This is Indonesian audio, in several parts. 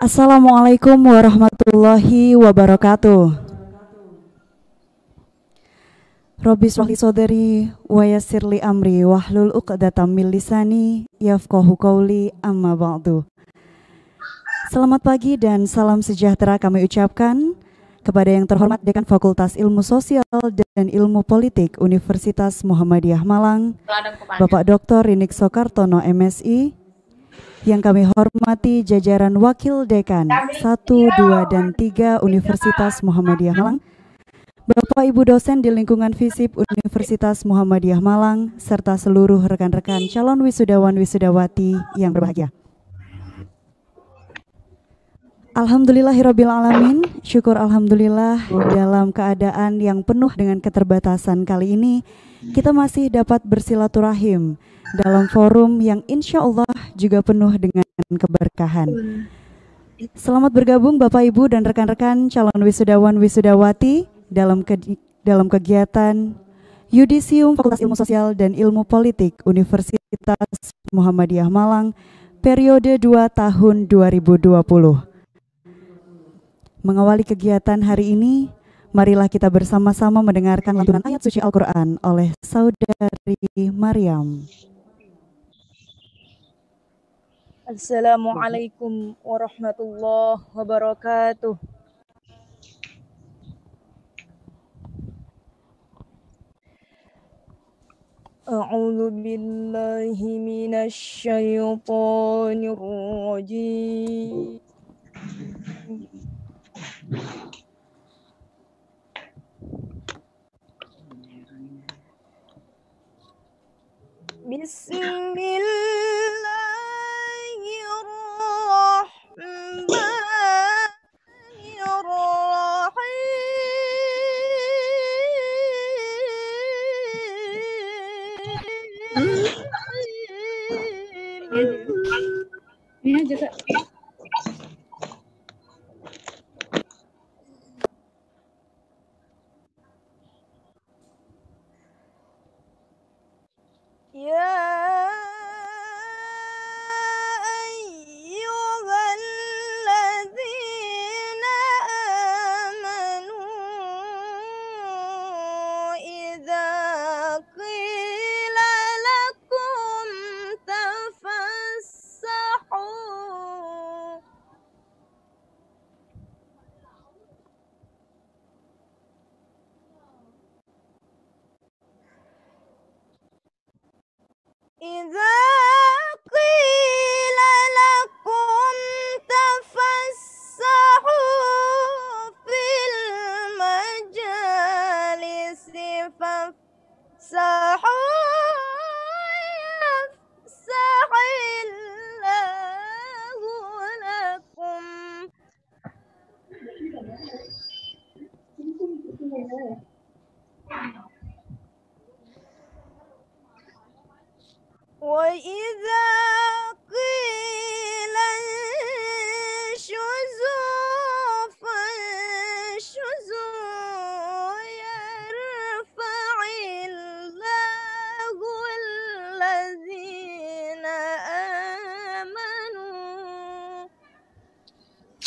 Assalamualaikum warahmatullahi wabarakatuh. Robbi shrah li sadri wa yassir li amri wahlul 'uqdatam min lisani yafqahu qawli amma ba'du. Selamat pagi dan salam sejahtera kami ucapkan kepada yang terhormat Dekan Fakultas Ilmu Sosial dan Ilmu Politik Universitas Muhammadiyah Malang, Bapak Dr. Rinik Soekartono MSI, yang kami hormati jajaran Wakil Dekan 1, 2, dan 3 Universitas Muhammadiyah Malang, Bapak Ibu dosen di lingkungan FISIP Universitas Muhammadiyah Malang, serta seluruh rekan-rekan calon wisudawan wisudawati yang berbahagia. Alhamdulillahirrabbilalamin, syukur alhamdulillah dalam keadaan yang penuh dengan keterbatasan kali ini, kita masih dapat bersilaturahim dalam forum yang insya Allah juga penuh dengan keberkahan. Selamat bergabung Bapak Ibu dan rekan-rekan calon wisudawan wisudawati dalam kegiatan Yudisium Fakultas Ilmu Sosial dan Ilmu Politik Universitas Muhammadiyah Malang periode 2 tahun 2020. Mengawali kegiatan hari ini, marilah kita bersama-sama mendengarkan lantunan ayat suci Al-Quran oleh Saudari Maryam. Assalamualaikum warahmatullahi wabarakatuh. A'udzu billahi minasy syaithanir rajim. Bismillahirrahmanirrahim. Ini aja Kak.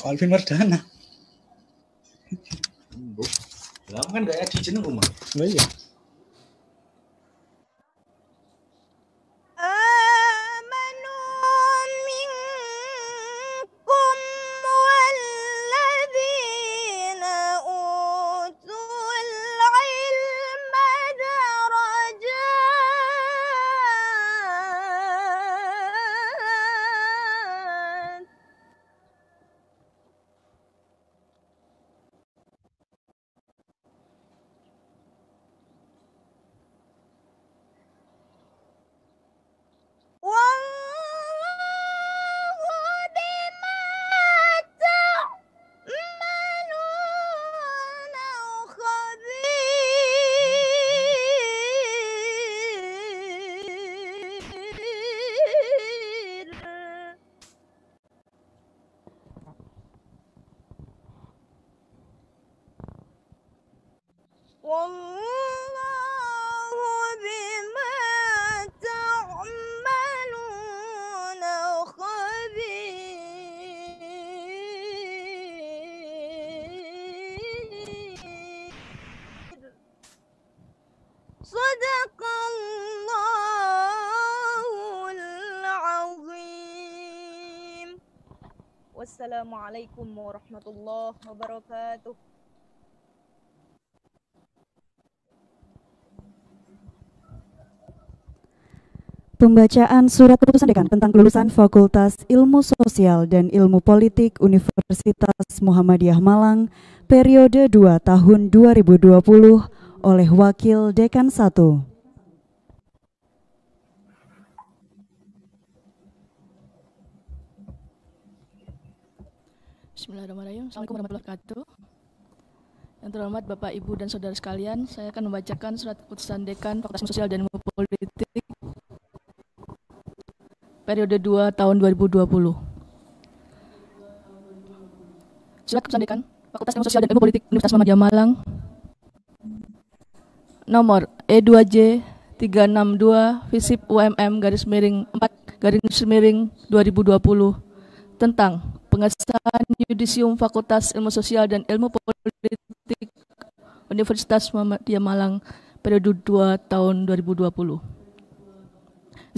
Alvin Wardana. Lah kan gak ada jeneng rumah. Oh iya. Sadaqallahul azim. Wassalamualaikum warahmatullahi wabarakatuh. Pembacaan surat keputusan dekan tentang kelulusan Fakultas Ilmu Sosial dan Ilmu Politik Universitas Muhammadiyah Malang periode 2 tahun 2020 oleh Wakil Dekan 1. Bismillahirrahmanirrahim. Assalamualaikum warahmatullahi wabarakatuh. Yang terhormat Bapak, Ibu, dan Saudara sekalian, saya akan membacakan surat keputusan Dekan Fakultas Ilmu Sosial dan Ilmu Politik periode 2 tahun 2020. Surat keputusan Dekan Fakultas Ilmu Sosial dan Ilmu Politik Universitas Muhammadiyah Malang nomor E2J 362 Visip UMM _4_2020 tentang pengesahan Yudisium Fakultas Ilmu Sosial dan Ilmu Politik Universitas Muhammadiyah Malang periode 2 tahun 2020.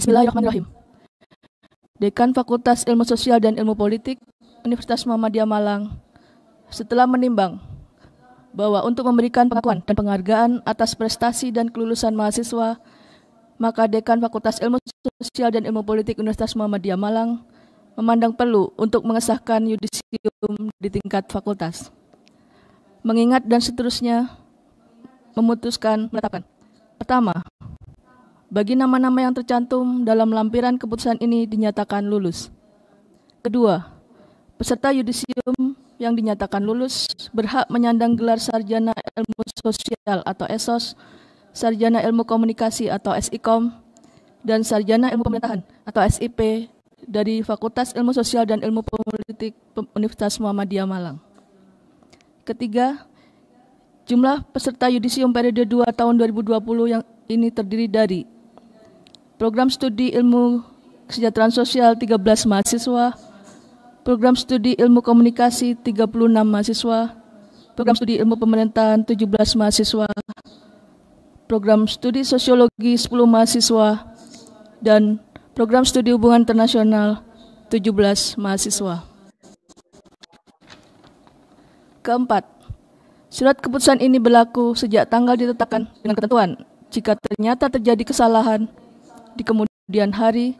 Bismillahirrahmanirrahim. Dekan Fakultas Ilmu Sosial dan Ilmu Politik Universitas Muhammadiyah Malang setelah menimbang bahwa untuk memberikan pengakuan dan penghargaan atas prestasi dan kelulusan mahasiswa, maka Dekan Fakultas Ilmu Sosial dan Ilmu Politik Universitas Muhammadiyah Malang memandang perlu untuk mengesahkan yudisium di tingkat fakultas. Mengingat dan seterusnya memutuskan menetapkan. Pertama, bagi nama-nama yang tercantum dalam lampiran keputusan ini dinyatakan lulus. Kedua, peserta yudisium yang dinyatakan lulus berhak menyandang gelar Sarjana Ilmu Sosial atau ESOS, Sarjana Ilmu Komunikasi atau SIKOM, dan Sarjana Ilmu Pemerintahan atau SIP dari Fakultas Ilmu Sosial dan Ilmu Politik Universitas Muhammadiyah Malang. Ketiga, jumlah peserta yudisium periode 2 tahun 2020 yang ini terdiri dari Program Studi Ilmu Kesejahteraan Sosial 13 mahasiswa, Program Studi Ilmu Komunikasi 36 mahasiswa, Program Studi Ilmu Pemerintahan 17 mahasiswa, Program Studi Sosiologi 10 mahasiswa, dan Program Studi Hubungan Internasional 17 mahasiswa. Keempat, surat keputusan ini berlaku sejak tanggal ditetapkan dengan ketentuan. Jika ternyata terjadi kesalahan di kemudian hari,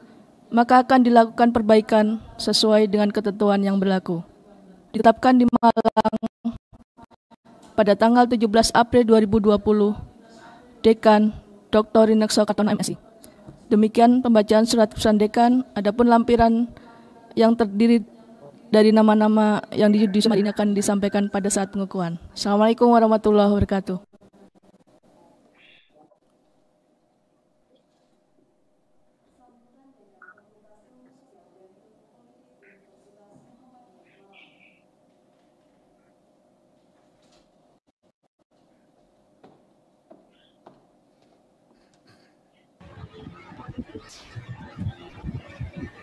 maka akan dilakukan perbaikan sesuai dengan ketentuan yang berlaku. Ditetapkan di Malang pada tanggal 17 April 2020, Dekan Dr. Rinekso Kartono MSI. Demikian pembacaan surat keputusan Dekan. Adapun lampiran yang terdiri dari nama-nama yang yudisium ini akan disampaikan pada saat pengukuhan. Assalamualaikum warahmatullahi wabarakatuh.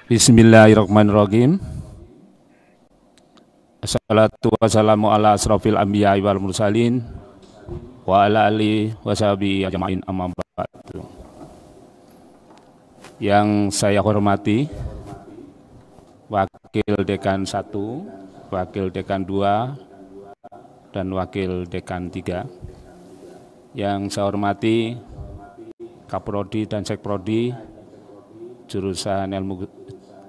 Bismillahirrahmanirrahim. Assalatu wassalamu ala asrafil anbiya wal mursalin wa ala alihi wa sahbihi ajma'in amma ba'du. Yang saya hormati Wakil Dekan 1, Wakil Dekan 2, dan Wakil Dekan 3. Yang saya hormati Kaprodi dan Sekprodi jurusan Ilmu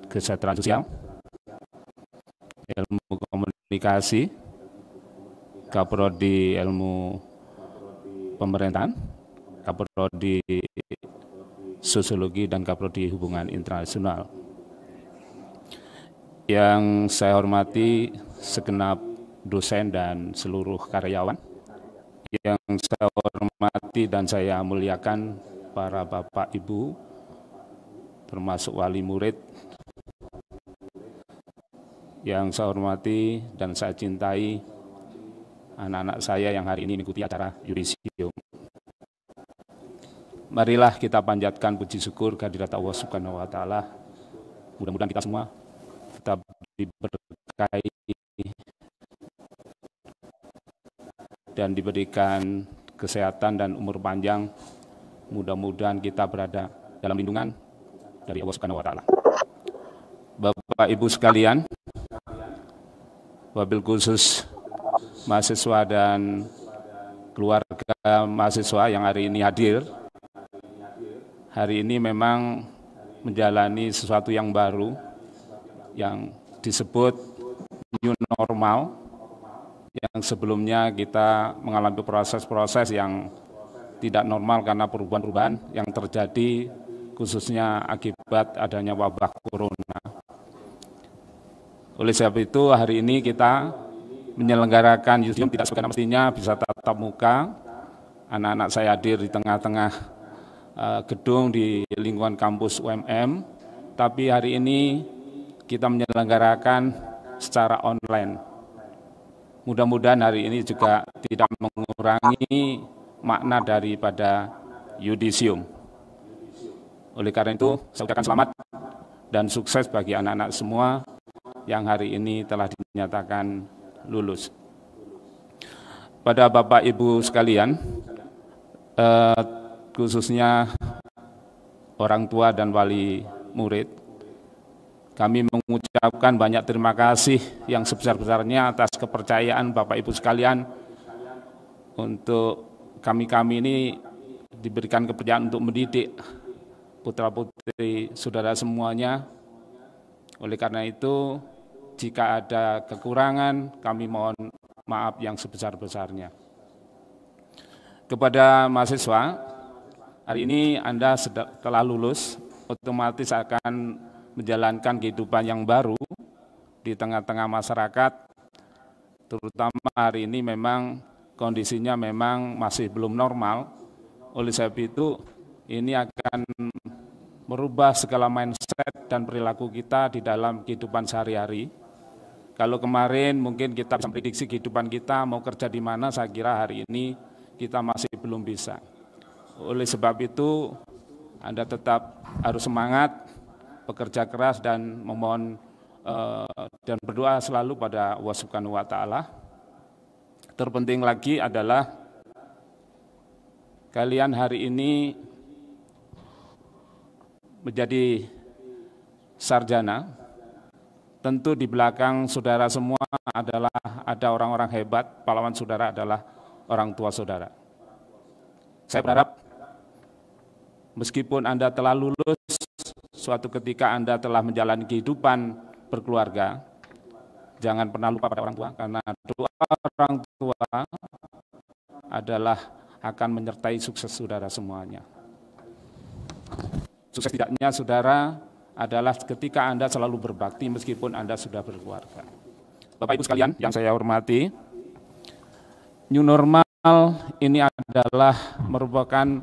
Kesejahteraan Sosial, Ilmu Komunikasi, Kaprodi Ilmu Pemerintahan, Kaprodi Sosiologi, dan Kaprodi Hubungan Internasional. Yang saya hormati segenap dosen dan seluruh karyawan. Yang saya hormati dan saya muliakan para Bapak Ibu, termasuk wali murid. Yang saya hormati dan saya cintai anak-anak saya yang hari ini mengikuti acara yudisium. Marilah kita panjatkan puji syukur kehadirat Allah Subhanahu wa taala. Mudah-mudahan kita semua tetap diberkahi dan diberikan kesehatan dan umur panjang Mudah-mudahan kita berada dalam lindungan dari Allah Subhanahu wa taala. Bapak Ibu sekalian, wabil khusus mahasiswa dan keluarga mahasiswa yang hari ini hadir. Hari ini memang menjalani sesuatu yang baru yang disebut new normal, yang sebelumnya kita mengalami proses-proses yang tidak normal karena perubahan-perubahan yang terjadi khususnya akibat adanya wabah corona. Oleh sebab itu hari ini kita menyelenggarakan Yusium tidak sebagaimana mestinya bisa tatap muka. Anak-anak saya hadir di tengah-tengah gedung di lingkungan kampus UMM, tapi hari ini kita menyelenggarakan secara online. Mudah-mudahan hari ini juga tidak mengurangi makna daripada Yudisium. Oleh karena itu, saya ucapkan selamat dan sukses bagi anak-anak semua yang hari ini telah dinyatakan lulus. Pada Bapak Ibu sekalian, khususnya orang tua dan wali murid, kami mengucapkan banyak terima kasih yang sebesar-besarnya atas kepercayaan Bapak Ibu sekalian untuk kami ini diberikan kepercayaan untuk mendidik putra-putri saudara semuanya. Oleh karena itu, jika ada kekurangan, kami mohon maaf yang sebesar-besarnya. Kepada mahasiswa, hari ini Anda telah lulus, otomatis akan menjalankan kehidupan yang baru di tengah-tengah masyarakat, terutama hari ini memang kondisinya memang masih belum normal. Oleh sebab itu, ini akan merubah segala mindset dan perilaku kita di dalam kehidupan sehari-hari. Kalau kemarin mungkin kita bisa prediksi kehidupan kita mau kerja di mana, saya kira hari ini kita masih belum bisa. Oleh sebab itu, Anda tetap harus semangat, bekerja keras dan memohon dan berdoa selalu pada Allah Subhanahu wa taala. Terpenting lagi adalah kalian hari ini menjadi sarjana. Tentu di belakang saudara semua adalah ada orang-orang hebat, pahlawan saudara adalah orang tua saudara. Saya berharap meskipun Anda telah lulus, suatu ketika Anda telah menjalani kehidupan berkeluarga, jangan pernah lupa pada orang tua, karena doa orang tua adalah akan menyertai sukses saudara semuanya. Sukses tidaknya saudara adalah ketika Anda selalu berbakti meskipun Anda sudah berkeluarga. Bapak Ibu sekalian yang saya hormati, new normal ini adalah merupakan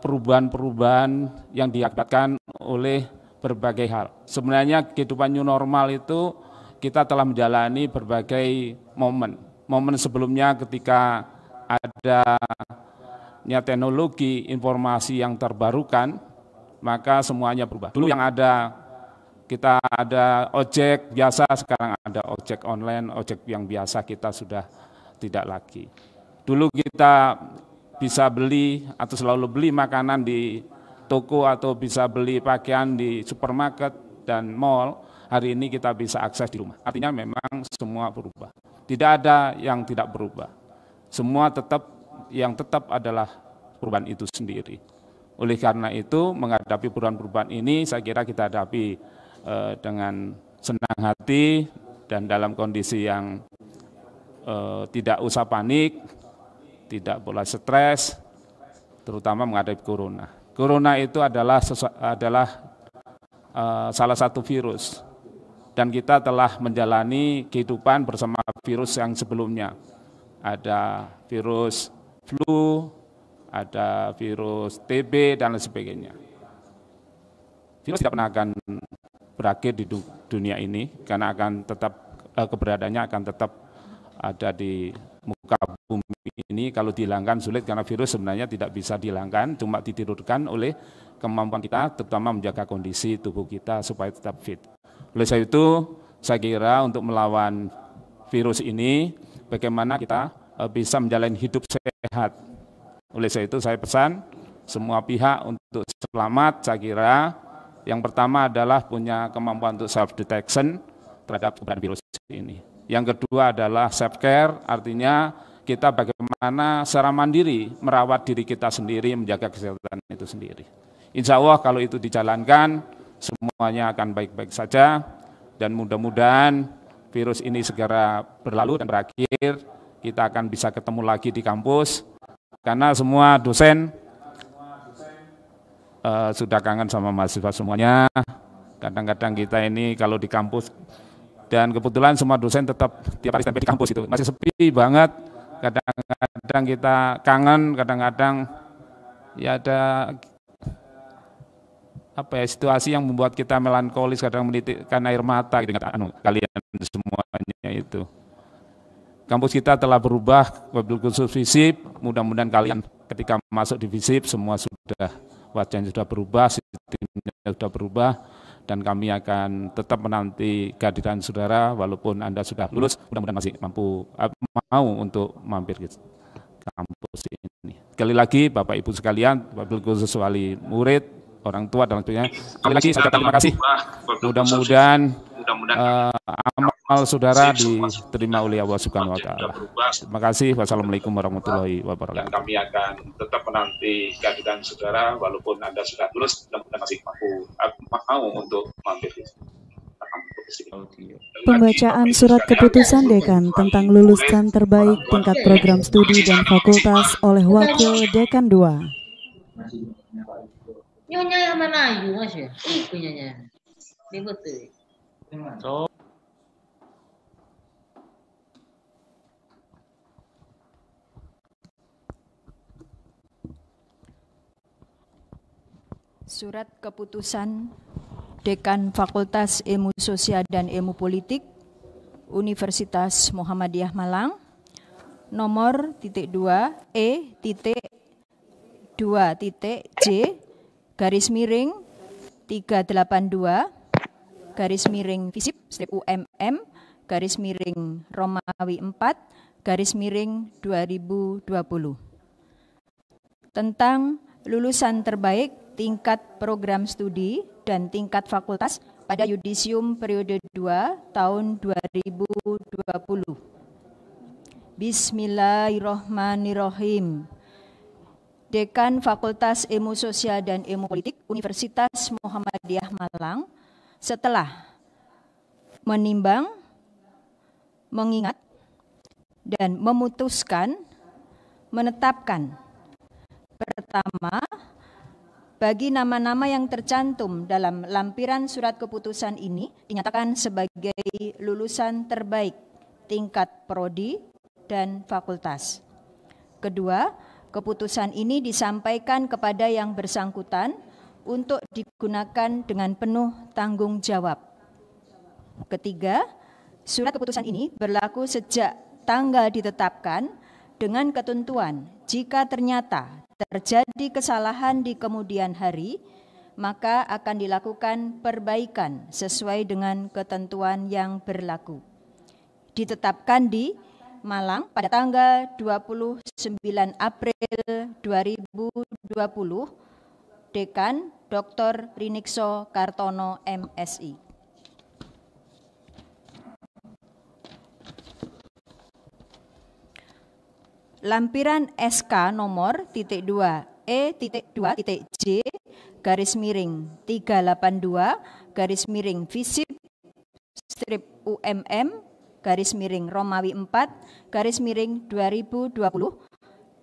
perubahan-perubahan yang diakibatkan oleh berbagai hal. Sebenarnya kehidupan new normal itu kita telah menjalani berbagai momen. Momen sebelumnya ketika adanya teknologi informasi yang terbarukan, maka semuanya berubah. Dulu yang kita ada ojek biasa, sekarang ada ojek online, ojek yang biasa kita sudah tidak lagi. Dulu kita bisa beli atau selalu beli makanan di toko atau bisa beli pakaian di supermarket dan mall, hari ini kita bisa akses di rumah. Artinya memang semua berubah. Tidak ada yang tidak berubah. Semua yang tetap adalah perubahan itu sendiri. Oleh karena itu, menghadapi perubahan-perubahan ini, saya kira kita hadapi dengan senang hati dan dalam kondisi yang tidak usah panik, tidak boleh stres, terutama menghadapi corona. Corona itu adalah salah satu virus, dan kita telah menjalani kehidupan bersama virus yang sebelumnya. Ada virus flu, ada virus TB, dan lain sebagainya. Virus tidak pernah akan berakhir di dunia ini, karena akan tetap keberadaannya akan tetap ada di muka bumi ini. Kalau dihilangkan sulit, karena virus sebenarnya tidak bisa dihilangkan, cuma ditidurkan oleh kemampuan kita, terutama menjaga kondisi tubuh kita supaya tetap fit. Oleh sebab itu, saya kira untuk melawan virus ini, bagaimana kita bisa menjalani hidup sehat. Oleh sebab itu saya pesan semua pihak untuk selamat. Saya kira yang pertama adalah punya kemampuan untuk self detection terhadap keberadaan virus ini. Yang kedua adalah self care, artinya kita bagaimana secara mandiri merawat diri kita sendiri, menjaga kesehatan itu sendiri. Insya Allah kalau itu dijalankan semuanya akan baik-baik saja dan mudah-mudahan virus ini segera berlalu dan berakhir. Kita akan bisa ketemu lagi di kampus karena semua dosen sudah kangen sama mahasiswa semuanya. Kadang-kadang kita ini kalau di kampus dan kebetulan semua dosen tetap tiap hari standby di kampus itu masih sepi banget. Kadang-kadang kita kangen, kadang-kadang ya ada situasi yang membuat kita melankolis, kadang menitikkan air mata gitu, kalian semuanya itu. Kampus kita telah berubah, wabil khusus FISIP, mudah-mudahan kalian ketika masuk di FISIP semua sudah wajahnya sudah berubah, sistemnya sudah berubah, dan kami akan tetap menanti kehadiran saudara walaupun Anda sudah lulus, mudah-mudahan masih mau untuk mampir ke kampus ini. Sekali lagi Bapak Ibu sekalian, wabil khusus wali murid, orang tua dan sebagainya. Sekali lagi saya terima kasih. Mudah-mudahan amal saudara diterima oleh Allah Subhanahu wa taala. Terima kasih. Wassalamualaikum warahmatullahi wabarakatuh. Dan kami akan tetap menanti kehadiran saudara walaupun Anda sudah lulus dan masih mau untuk mampir. Pembacaan surat keputusan Dekan tentang lulusan terbaik tingkat program studi dan fakultas oleh Wakil Dekan 2. Nyonya yang mana ayu mas ya? Iku nyonya. Dia betul. Surat keputusan Dekan Fakultas Ilmu Sosial dan Ilmu Politik Universitas Muhammadiyah Malang nomor .2/E.2.J garis miring 382 garis miring FISIP UMM garis miring Romawi 4 garis miring 2020 tentang lulusan terbaik tingkat program studi dan tingkat fakultas pada yudisium periode 2 tahun 2020. Bismillahirrahmanirrahim. Dekan Fakultas Ilmu Sosial dan Ilmu Politik Universitas Muhammadiyah Malang setelah menimbang, mengingat, dan memutuskan menetapkan pertama, bagi nama-nama yang tercantum dalam lampiran surat keputusan ini dinyatakan sebagai lulusan terbaik tingkat prodi dan fakultas. Kedua, keputusan ini disampaikan kepada yang bersangkutan untuk digunakan dengan penuh tanggung jawab. Ketiga, surat keputusan ini berlaku sejak tanggal ditetapkan dengan ketentuan jika ternyata terjadi kesalahan di kemudian hari, maka akan dilakukan perbaikan sesuai dengan ketentuan yang berlaku. Ditetapkan di Malang pada tanggal 29 April 2020, Dekan Dr. Rinikso Kartono MSI. Lampiran SK nomor .2/E.2.J garis miring 382 garis miring FISIP strip UMM garis miring Romawi 4 garis miring 2020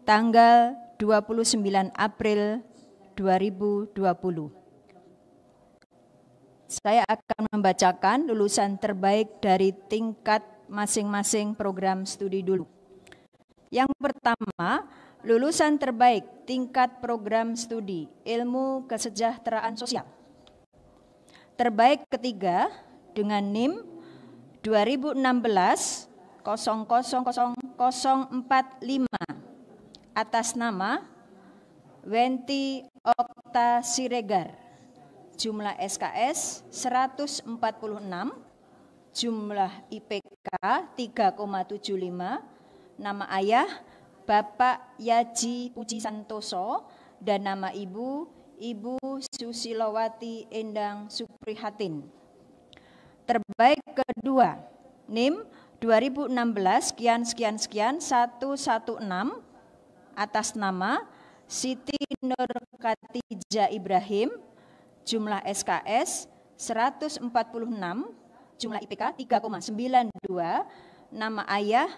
tanggal 29 April 2020. Saya akan membacakan lulusan terbaik dari tingkat masing-masing program studi dulu. Yang pertama, lulusan terbaik tingkat program studi Ilmu Kesejahteraan Sosial. Terbaik ketiga dengan NIM 2016-000045 atas nama Wenti Okta Siregar. Jumlah SKS 146, jumlah IPK 3,75, nama ayah Bapak Yaji Puji Santoso dan nama Ibu Susilowati Endang Suprihatin. Terbaik kedua, NIM 2016 sekian 116 atas nama Siti Nur Khatijah Ibrahim, jumlah SKS 146, jumlah IPK 3,92, nama ayah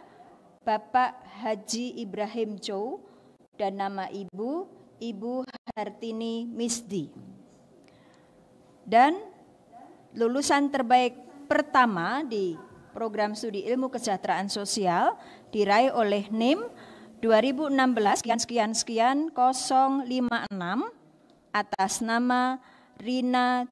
Bapak Haji Ibrahim Chow dan nama Ibu Hartini Misdi. Dan lulusan terbaik pertama di program studi ilmu kesejahteraan sosial diraih oleh NIM 2016 sekian 056 atas nama Rina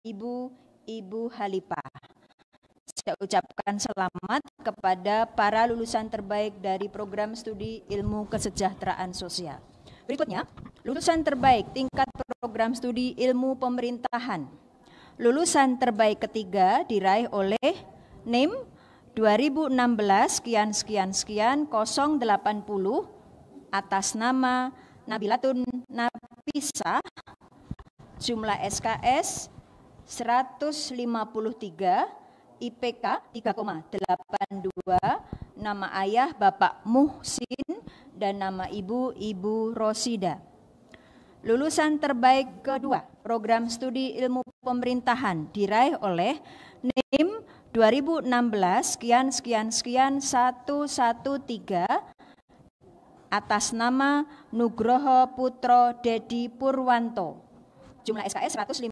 Ibu Halipah. Saya ucapkan selamat kepada para lulusan terbaik dari program studi ilmu kesejahteraan sosial. Berikutnya, lulusan terbaik tingkat program studi ilmu pemerintahan. Lulusan terbaik ketiga diraih oleh NIM 2016 sekian 080 atas nama Nabilatun Nafisah, jumlah SKS 153, IPK 3,82, nama ayah Bapak Muhsin dan nama Ibu Rosida. Lulusan terbaik kedua program studi ilmu pemerintahan diraih oleh NIM 2016 sekian 113 atas nama Nugroho Putro Dedi Purwanto, jumlah SKS 151,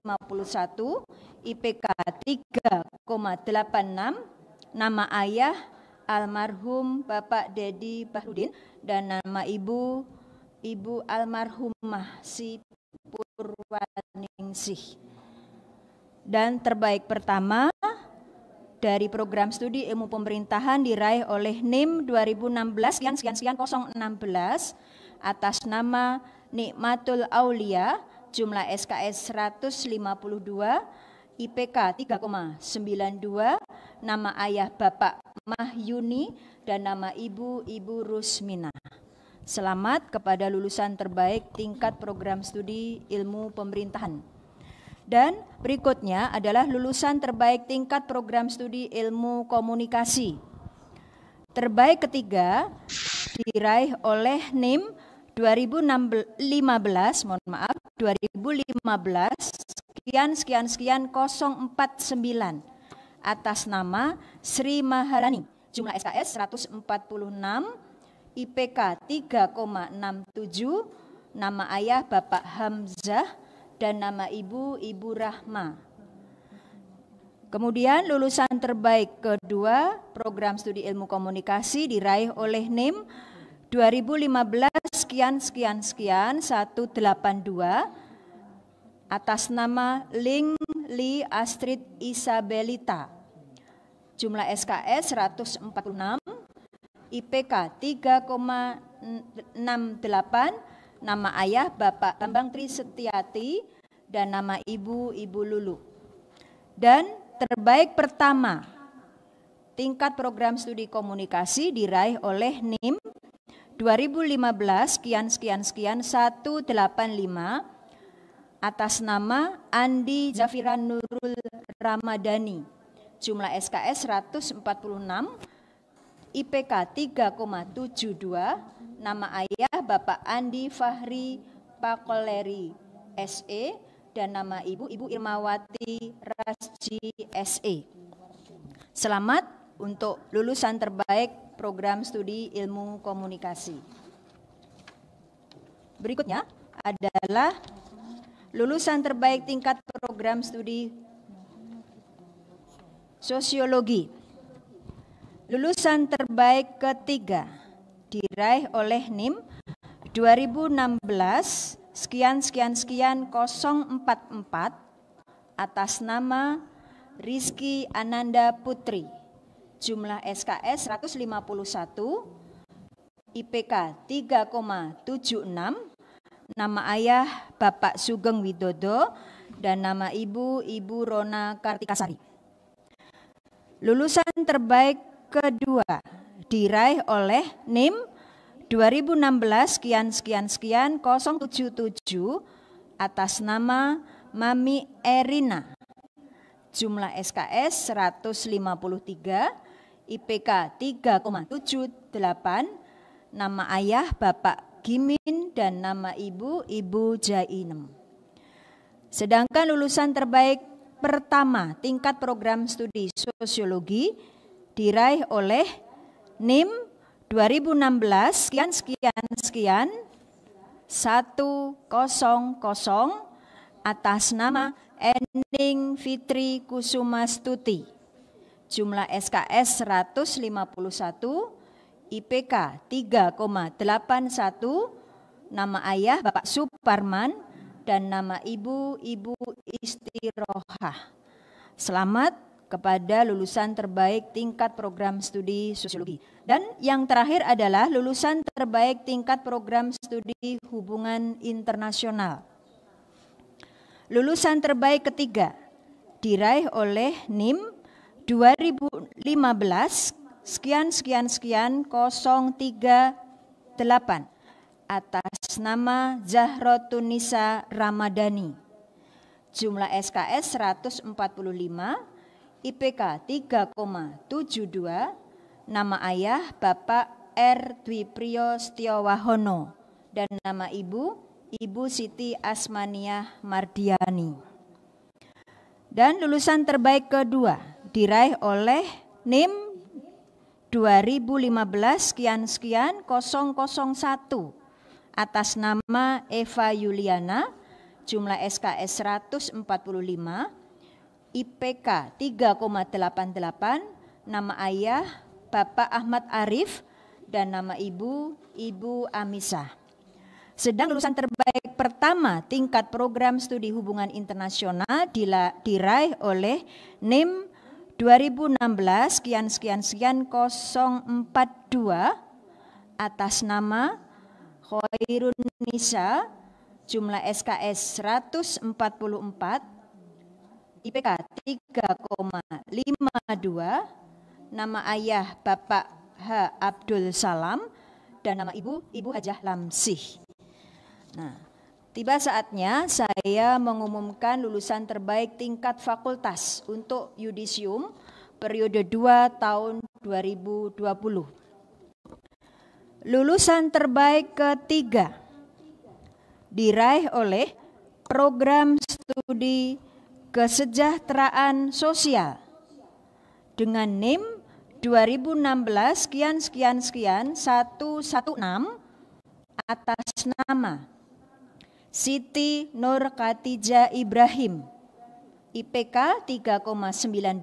IPK 3,86, nama ayah almarhum Bapak Dedi Bahrudin dan nama Ibu almarhumah Si Purwaningsih. Dan terbaik pertama dari program studi ilmu pemerintahan diraih oleh NIM 2016 sekian 016 atas nama Nikmatul Aulia, jumlah SKS 152, IPK 3,92, nama ayah Bapak Mahyuni dan nama Ibu Rusmina. Selamat kepada lulusan terbaik tingkat program studi ilmu pemerintahan. Dan berikutnya adalah lulusan terbaik tingkat program studi ilmu komunikasi. Terbaik ketiga diraih oleh NIM 2015 sekian 049 atas nama Sri Maharani, jumlah SKS 146, IPK 3,67, nama ayah Bapak Hamzah dan nama Ibu Rahma. Kemudian lulusan terbaik kedua program studi ilmu komunikasi diraih oleh NIM 2015 sekian 182 atas nama Ling Li Astrid Isabelita, jumlah SKS 146, IPK 3,68, nama ayah Bapak Bambang Tri Setiati dan nama Ibu Lulu. Dan terbaik pertama tingkat program studi komunikasi diraih oleh NIM 2015 sekian 185 atas nama Andi Zafiran Nurul Ramadhani, jumlah SKS 146, IPK 3,72, nama ayah Bapak Andi Fahri Pakoleri SE dan nama Ibu Irmawati Rasji SE. Selamat untuk lulusan terbaik program studi ilmu komunikasi. Berikutnya adalah lulusan terbaik tingkat program studi sosiologi. Lulusan terbaik ketiga diraih oleh NIM 2016 sekian 044 atas nama Rizky Ananda Putri, jumlah SKS 151, IPK 3,76, nama ayah Bapak Sugeng Widodo dan nama ibu Ibu Rona Kartikasari. Lulusan terbaik kedua diraih oleh NIM 2016 sekian 077 atas nama Mami Erina. Jumlah SKS 153, IPK 3,78, nama ayah Bapak Gimin dan nama ibu Ibu Jainem. Sedangkan lulusan terbaik pertama tingkat program studi sosiologi diraih oleh NIM 2016 sekian 100 atas nama Ening Fitri Kusumastuti. Jumlah SKS 151, IPK 3,81, nama ayah Bapak Suparman dan nama ibu Ibu Istirohah. Selamat kepada lulusan terbaik tingkat program studi sosiologi. Dan yang terakhir adalah lulusan terbaik tingkat program studi hubungan internasional. Lulusan terbaik ketiga diraih oleh NIM 2015 sekian 038 atas nama Zahrotunisa Ramadhani. Jumlah SKS 145, IPK 3,72, nama ayah Bapak R. Dwi Priyo Setiowahono dan nama ibu Ibu Siti Asmaniah Mardiani. Dan lulusan terbaik kedua diraih oleh NIM 2015 sekian 001 atas nama Eva Yuliana, jumlah SKS 145, IPK 3,88, nama ayah Bapak Ahmad Arif dan nama ibu Ibu Amisah. Sedang lulusan terbaik pertama tingkat program studi hubungan internasional diraih oleh NIM 2016 sekian 042 atas nama Khairun Nisa, jumlah SKS 144, IPK 3,52, nama ayah Bapak H. Abdul Salam dan nama ibu Ibu Hajah Lamsih. Nah, tiba saatnya saya mengumumkan lulusan terbaik tingkat fakultas untuk yudisium periode 2 tahun 2020. Lulusan terbaik ketiga diraih oleh program studi kesejahteraan sosial dengan NIM 2016 sekian 116 atas nama Siti Nur Khatijah Ibrahim, IPK 3,92,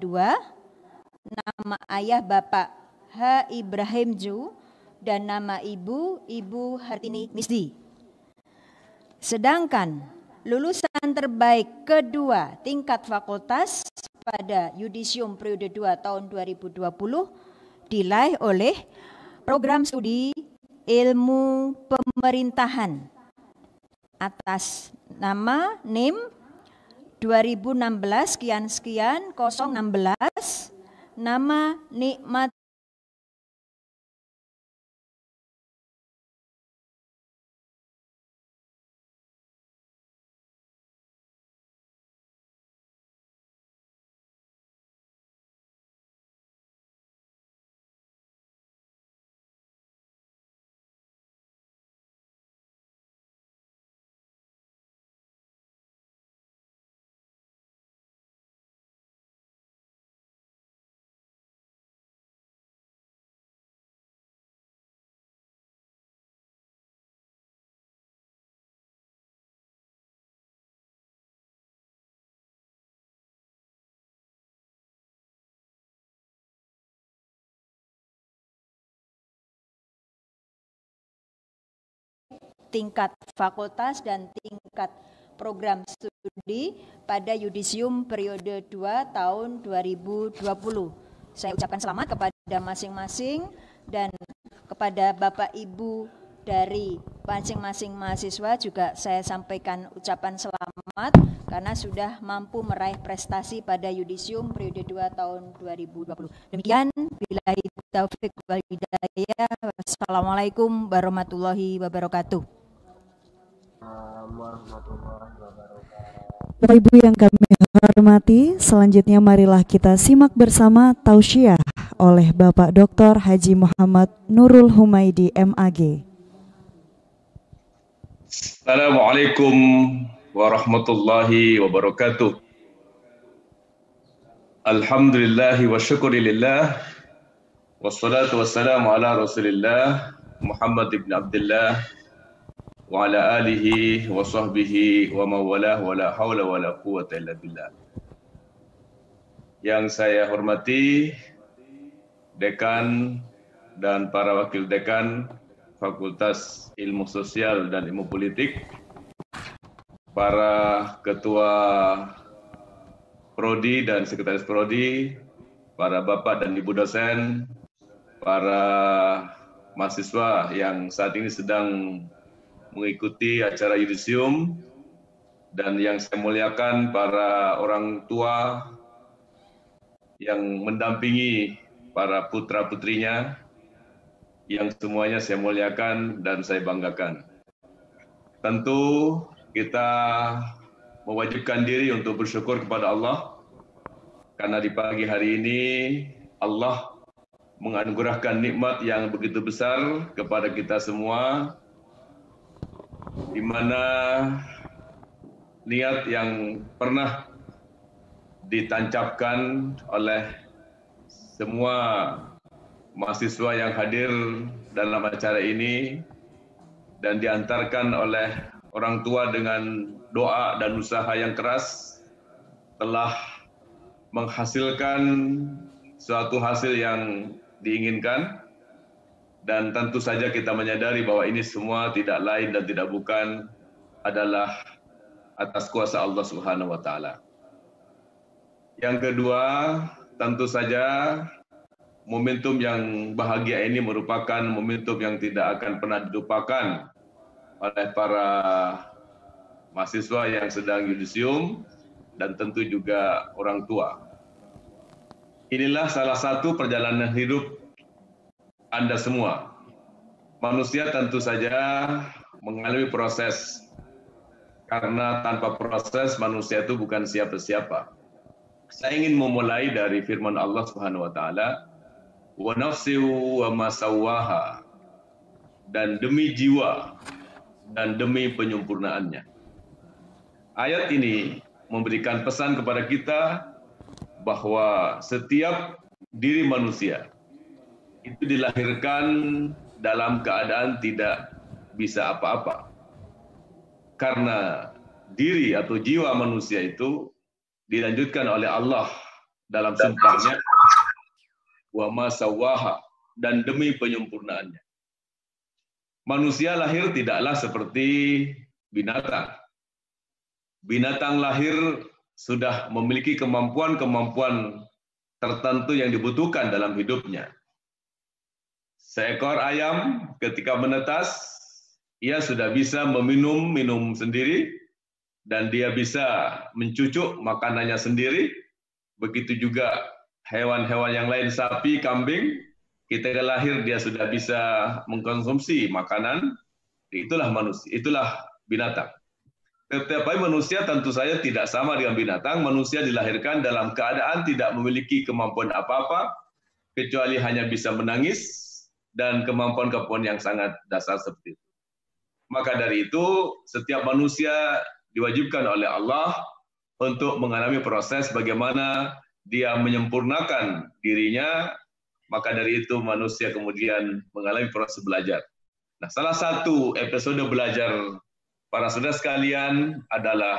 nama ayah Bapak H. Ibrahim Ju dan nama ibu Ibu Hartini Misdi. Sedangkan lulusan terbaik kedua tingkat fakultas pada yudisium periode 2 tahun 2020 diraih oleh program studi ilmu pemerintahan atas nama NIM 2016 sekian 016, nama Nikmat tingkat fakultas dan tingkat program studi pada yudisium periode 2 tahun 2020. Saya ucapkan selamat kepada masing-masing dan kepada Bapak Ibu dari masing-masing mahasiswa juga saya sampaikan ucapan selamat karena sudah mampu meraih prestasi pada Yudisium periode 2 tahun 2020. Demikian, billahi taufik wal hidayah. Wassalamualaikum warahmatullahi wabarakatuh. Bapak Ibu yang kami hormati, selanjutnya marilah kita simak bersama tausiah oleh Bapak Dr. Haji Muhammad Nurul Humaidi MAG. Assalamualaikum warahmatullahi wabarakatuh. Alhamdulillahi wa syukurilillah, wassalatu wassalamu ala rasulillah Muhammad ibn Abdullah wa ala alihi wa sahbihi wa mawalah wa la hawla wa la quwwata illa billah. Yang saya hormati Dekan dan para wakil Dekan Fakultas Ilmu Sosial dan Ilmu Politik, para Ketua Prodi dan Sekretaris Prodi, para Bapak dan Ibu dosen, para mahasiswa yang saat ini sedang mengikuti acara Yudisium, dan yang saya muliakan para orang tua yang mendampingi para putra-putrinya, yang semuanya saya muliakan dan saya banggakan. Tentu kita mewajibkan diri untuk bersyukur kepada Allah, karena di pagi hari ini Allah menganugerahkan nikmat yang begitu besar kepada kita semua, di mana niat yang pernah ditancapkan oleh semua mahasiswa yang hadir dalam acara ini dan diantarkan oleh orang tua dengan doa dan usaha yang keras telah menghasilkan suatu hasil yang diinginkan. Dan tentu saja kita menyadari bahwa ini semua tidak lain dan tidak bukan adalah atas kuasa Allah Subhanahu wa taala. Yang kedua, tentu saja momentum yang bahagia ini merupakan momentum yang tidak akan pernah dilupakan oleh para mahasiswa yang sedang Yudisium dan tentu juga orang tua. Inilah salah satu perjalanan hidup Anda semua. Manusia tentu saja mengalami proses, karena tanpa proses manusia itu bukan siapa-siapa. Saya ingin memulai dari firman Allah Subhanahu wa taala, wa nafsi wa ma sawwaha, dan demi jiwa dan demi penyempurnaannya. Ayat ini memberikan pesan kepada kita bahwa setiap diri manusia itu dilahirkan dalam keadaan tidak bisa apa-apa. Karena diri atau jiwa manusia itu dilanjutkan oleh Allah dalam sumpahnya, wa ma sawwaha, dan demi penyempurnaannya. Manusia lahir tidaklah seperti binatang. Binatang lahir sudah memiliki kemampuan-kemampuan tertentu yang dibutuhkan dalam hidupnya. Seekor ayam ketika menetas, ia sudah bisa minum sendiri, dan dia bisa mencucuk makanannya sendiri. Begitu juga hewan-hewan yang lain, sapi, kambing, ketika lahir dia sudah bisa mengkonsumsi makanan. Itulah manusia, itulah binatang. Tetapi manusia tentu saja tidak sama dengan binatang. Manusia dilahirkan dalam keadaan tidak memiliki kemampuan apa-apa, kecuali hanya bisa menangis, dan kemampuan-kemampuan yang sangat dasar seperti itu. Maka dari itu, setiap manusia diwajibkan oleh Allah untuk mengalami proses bagaimana dia menyempurnakan dirinya. Maka dari itu manusia kemudian mengalami proses belajar. Nah, salah satu episode belajar para saudara sekalian adalah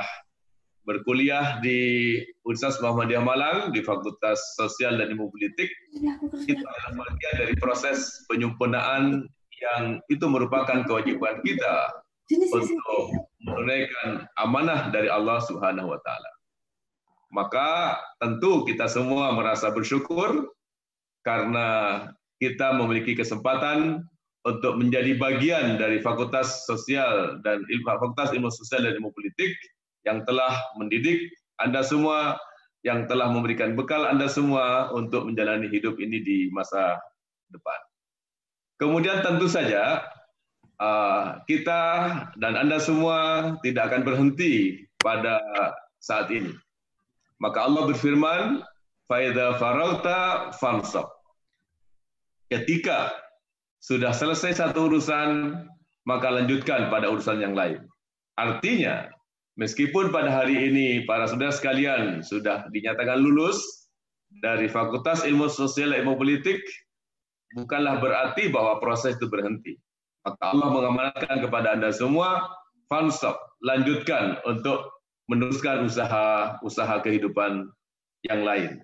berkuliah di Universitas Muhammadiyah Malang di Fakultas Sosial dan Ilmu Politik. Itu adalah bagian dari proses penyempurnaan yang itu merupakan kewajiban kita untuk menunaikan amanah dari Allah Subhanahu wa taala. Maka tentu kita semua merasa bersyukur karena kita memiliki kesempatan untuk menjadi bagian dari Fakultas Sosial dan Fakultas Ilmu Sosial dan Ilmu Politik yang telah mendidik Anda semua, yang telah memberikan bekal Anda semua untuk menjalani hidup ini di masa depan. Kemudian tentu saja kita dan Anda semua tidak akan berhenti pada saat ini. Maka Allah berfirman, "Faidza faragta fansab." Ketika sudah selesai satu urusan, maka lanjutkan pada urusan yang lain. Artinya, meskipun pada hari ini para saudara sekalian sudah dinyatakan lulus dari Fakultas Ilmu Sosial dan Ilmu Politik, bukanlah berarti bahwa proses itu berhenti. Maka Allah mengamanatkan kepada Anda semua, fansab, lanjutkan untuk meneruskan usaha kehidupan yang lain.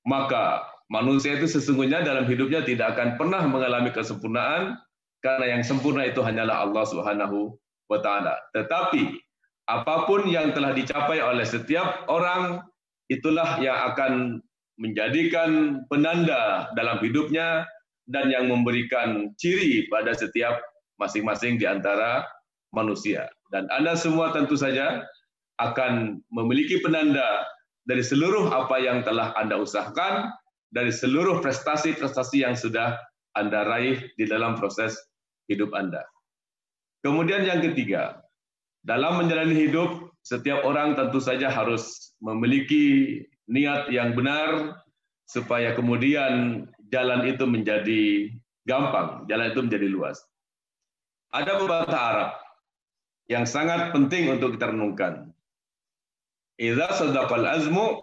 Maka manusia itu sesungguhnya dalam hidupnya tidak akan pernah mengalami kesempurnaan, karena yang sempurna itu hanyalah Allah Subhanahu wa Ta'ala. Tetapi apapun yang telah dicapai oleh setiap orang, itulah yang akan menjadikan penanda dalam hidupnya dan yang memberikan ciri pada setiap masing-masing di antara manusia. Dan Anda semua tentu saja akan memiliki penanda dari seluruh apa yang telah Anda usahakan, dari seluruh prestasi-prestasi yang sudah Anda raih di dalam proses hidup Anda. Kemudian yang ketiga, dalam menjalani hidup, setiap orang tentu saja harus memiliki niat yang benar, supaya kemudian jalan itu menjadi gampang, jalan itu menjadi luas. Ada pepatah Arab yang sangat penting untuk kita renungkan. Idza sadaqal azmu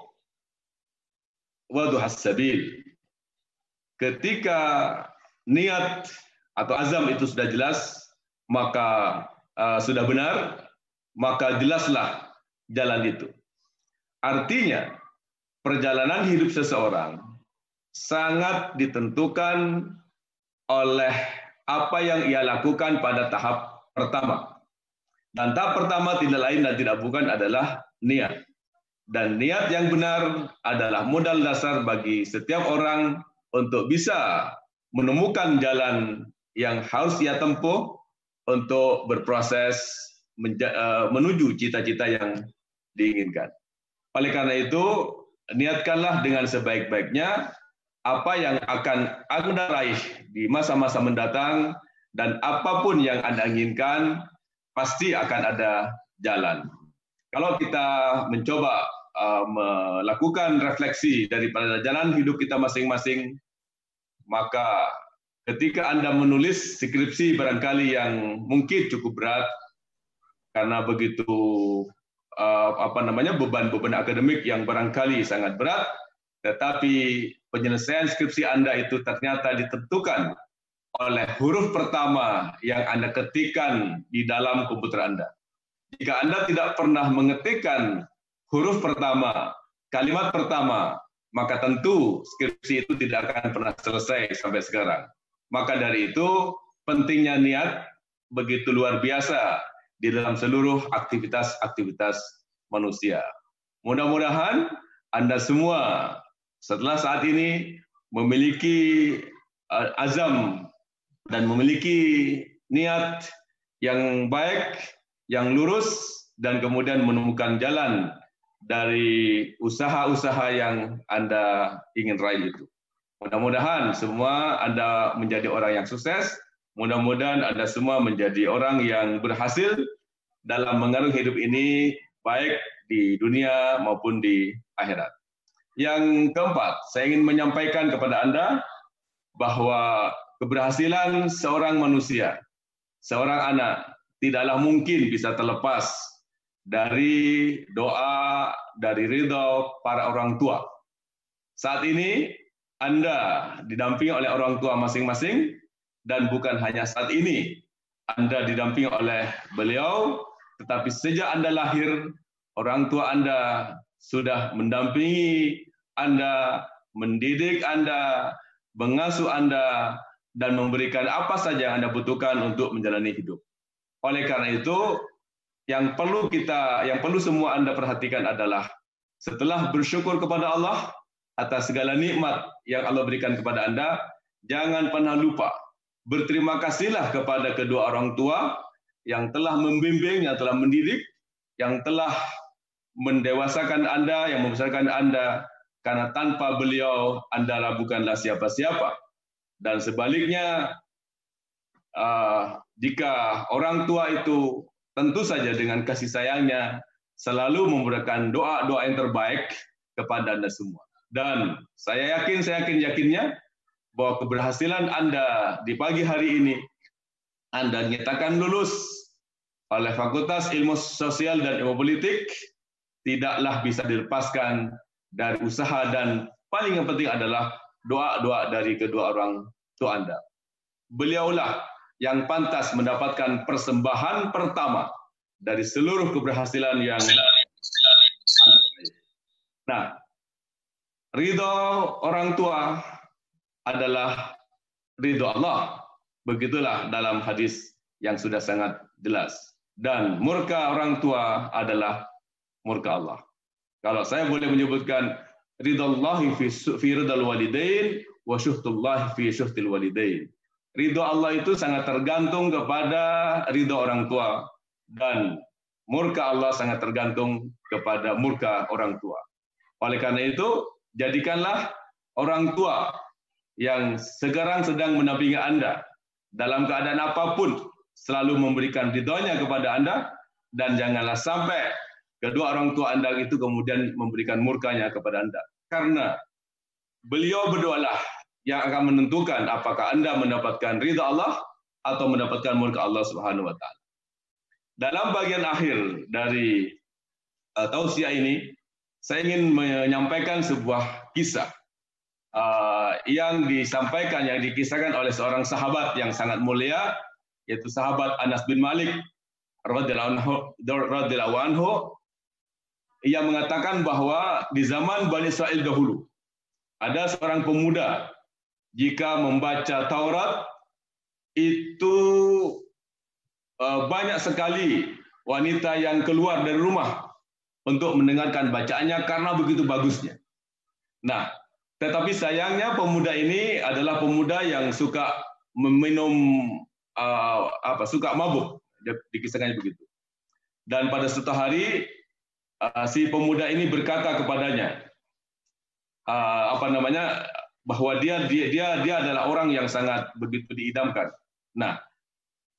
waduhas sabil. Ketika niat atau azam itu sudah jelas, maka sudah benar, maka jelaslah jalan itu. Artinya, perjalanan hidup seseorang sangat ditentukan oleh apa yang ia lakukan pada tahap pertama. Dan tahap pertama tidak lain dan tidak bukan adalah niat. Dan niat yang benar adalah modal dasar bagi setiap orang untuk bisa menemukan jalan yang harus ia tempuh untuk berproses menuju cita-cita yang diinginkan. Oleh karena itu, niatkanlah dengan sebaik-baiknya apa yang akan Anda raih di masa-masa mendatang, dan apapun yang Anda inginkan, pasti akan ada jalan. Kalau kita mencoba melakukan refleksi daripada jalan hidup kita masing-masing, maka ketika Anda menulis skripsi barangkali yang mungkin cukup berat, karena begitu beban-beban akademik yang barangkali sangat berat, tetapi penyelesaian skripsi Anda itu ternyata ditentukan oleh huruf pertama yang Anda ketikkan di dalam komputer Anda. Jika Anda tidak pernah mengetikkan huruf pertama, kalimat pertama, maka tentu skripsi itu tidak akan pernah selesai sampai sekarang. Maka dari itu, pentingnya niat begitu luar biasa di dalam seluruh aktivitas-aktivitas manusia. Mudah-mudahan Anda semua setelah saat ini memiliki azam dan memiliki niat yang baik, yang lurus, dan kemudian menemukan jalan dari usaha-usaha yang Anda ingin raih itu. Mudah-mudahan semua Anda menjadi orang yang sukses, mudah-mudahan Anda semua menjadi orang yang berhasil dalam mengarungi hidup ini, baik di dunia maupun di akhirat. Yang keempat, saya ingin menyampaikan kepada Anda bahwa keberhasilan seorang manusia, seorang anak, tidaklah mungkin bisa terlepas dari doa, dari ridho para orang tua. Saat ini, Anda didampingi oleh orang tua masing-masing, dan bukan hanya saat ini, Anda didampingi oleh beliau, tetapi sejak Anda lahir, orang tua Anda sudah mendampingi Anda, mendidik Anda, mengasuh Anda, dan memberikan apa saja yang Anda butuhkan untuk menjalani hidup. Oleh karena itu, yang perlu semua Anda perhatikan adalah setelah bersyukur kepada Allah atas segala nikmat yang Allah berikan kepada Anda, jangan pernah lupa berterima kasihlah kepada kedua orang tua yang telah membimbing, yang telah mendidik, yang telah mendewasakan Anda, yang membesarkan Anda, karena tanpa beliau Anda bukanlah siapa-siapa. Dan sebaliknya, jika orang tua itu tentu saja dengan kasih sayangnya selalu memberikan doa-doa yang terbaik kepada Anda semua. Dan saya yakinnya bahwa keberhasilan Anda di pagi hari ini, Anda nyatakan lulus oleh Fakultas Ilmu Sosial dan Ilmu Politik, tidaklah bisa dilepaskan dari usaha dan paling yang penting adalah doa-doa dari kedua orang tua Anda. Beliaulah yang pantas mendapatkan persembahan pertama dari seluruh keberhasilan yang. Nah, ridho orang tua adalah ridho Allah. Begitulah dalam hadis yang sudah sangat jelas. Dan murka orang tua adalah murka Allah. Kalau saya boleh menyebutkan ridhallahi fi ridhal walidain wa syuhtullahi fi syuhtil walidain. Ridho Allah itu sangat tergantung kepada ridho orang tua, dan murka Allah sangat tergantung kepada murka orang tua. Oleh karena itu, jadikanlah orang tua yang sekarang sedang mendampingi Anda dalam keadaan apapun selalu memberikan ridhonya kepada Anda, dan janganlah sampai kedua orang tua Anda itu kemudian memberikan murkanya kepada Anda. Karena beliau berdoalah yang akan menentukan apakah Anda mendapatkan ridha Allah atau mendapatkan murka Allah Subhanahu wa taala. Dalam bagian akhir dari tausiah ini, saya ingin menyampaikan sebuah kisah yang dikisahkan oleh seorang sahabat yang sangat mulia, yaitu sahabat Anas bin Malik radhiyallahu anhu. Ia mengatakan bahwa di zaman Bani Israil dahulu ada seorang pemuda, jika membaca Taurat itu banyak sekali wanita yang keluar dari rumah untuk mendengarkan bacaannya karena begitu bagusnya. Nah, tetapi sayangnya pemuda ini adalah pemuda yang suka meminum suka mabuk, dikisahkannya begitu. Dan pada suatu hari si pemuda ini berkata kepadanya bahwa dia adalah orang yang sangat begitu diidamkan. Nah,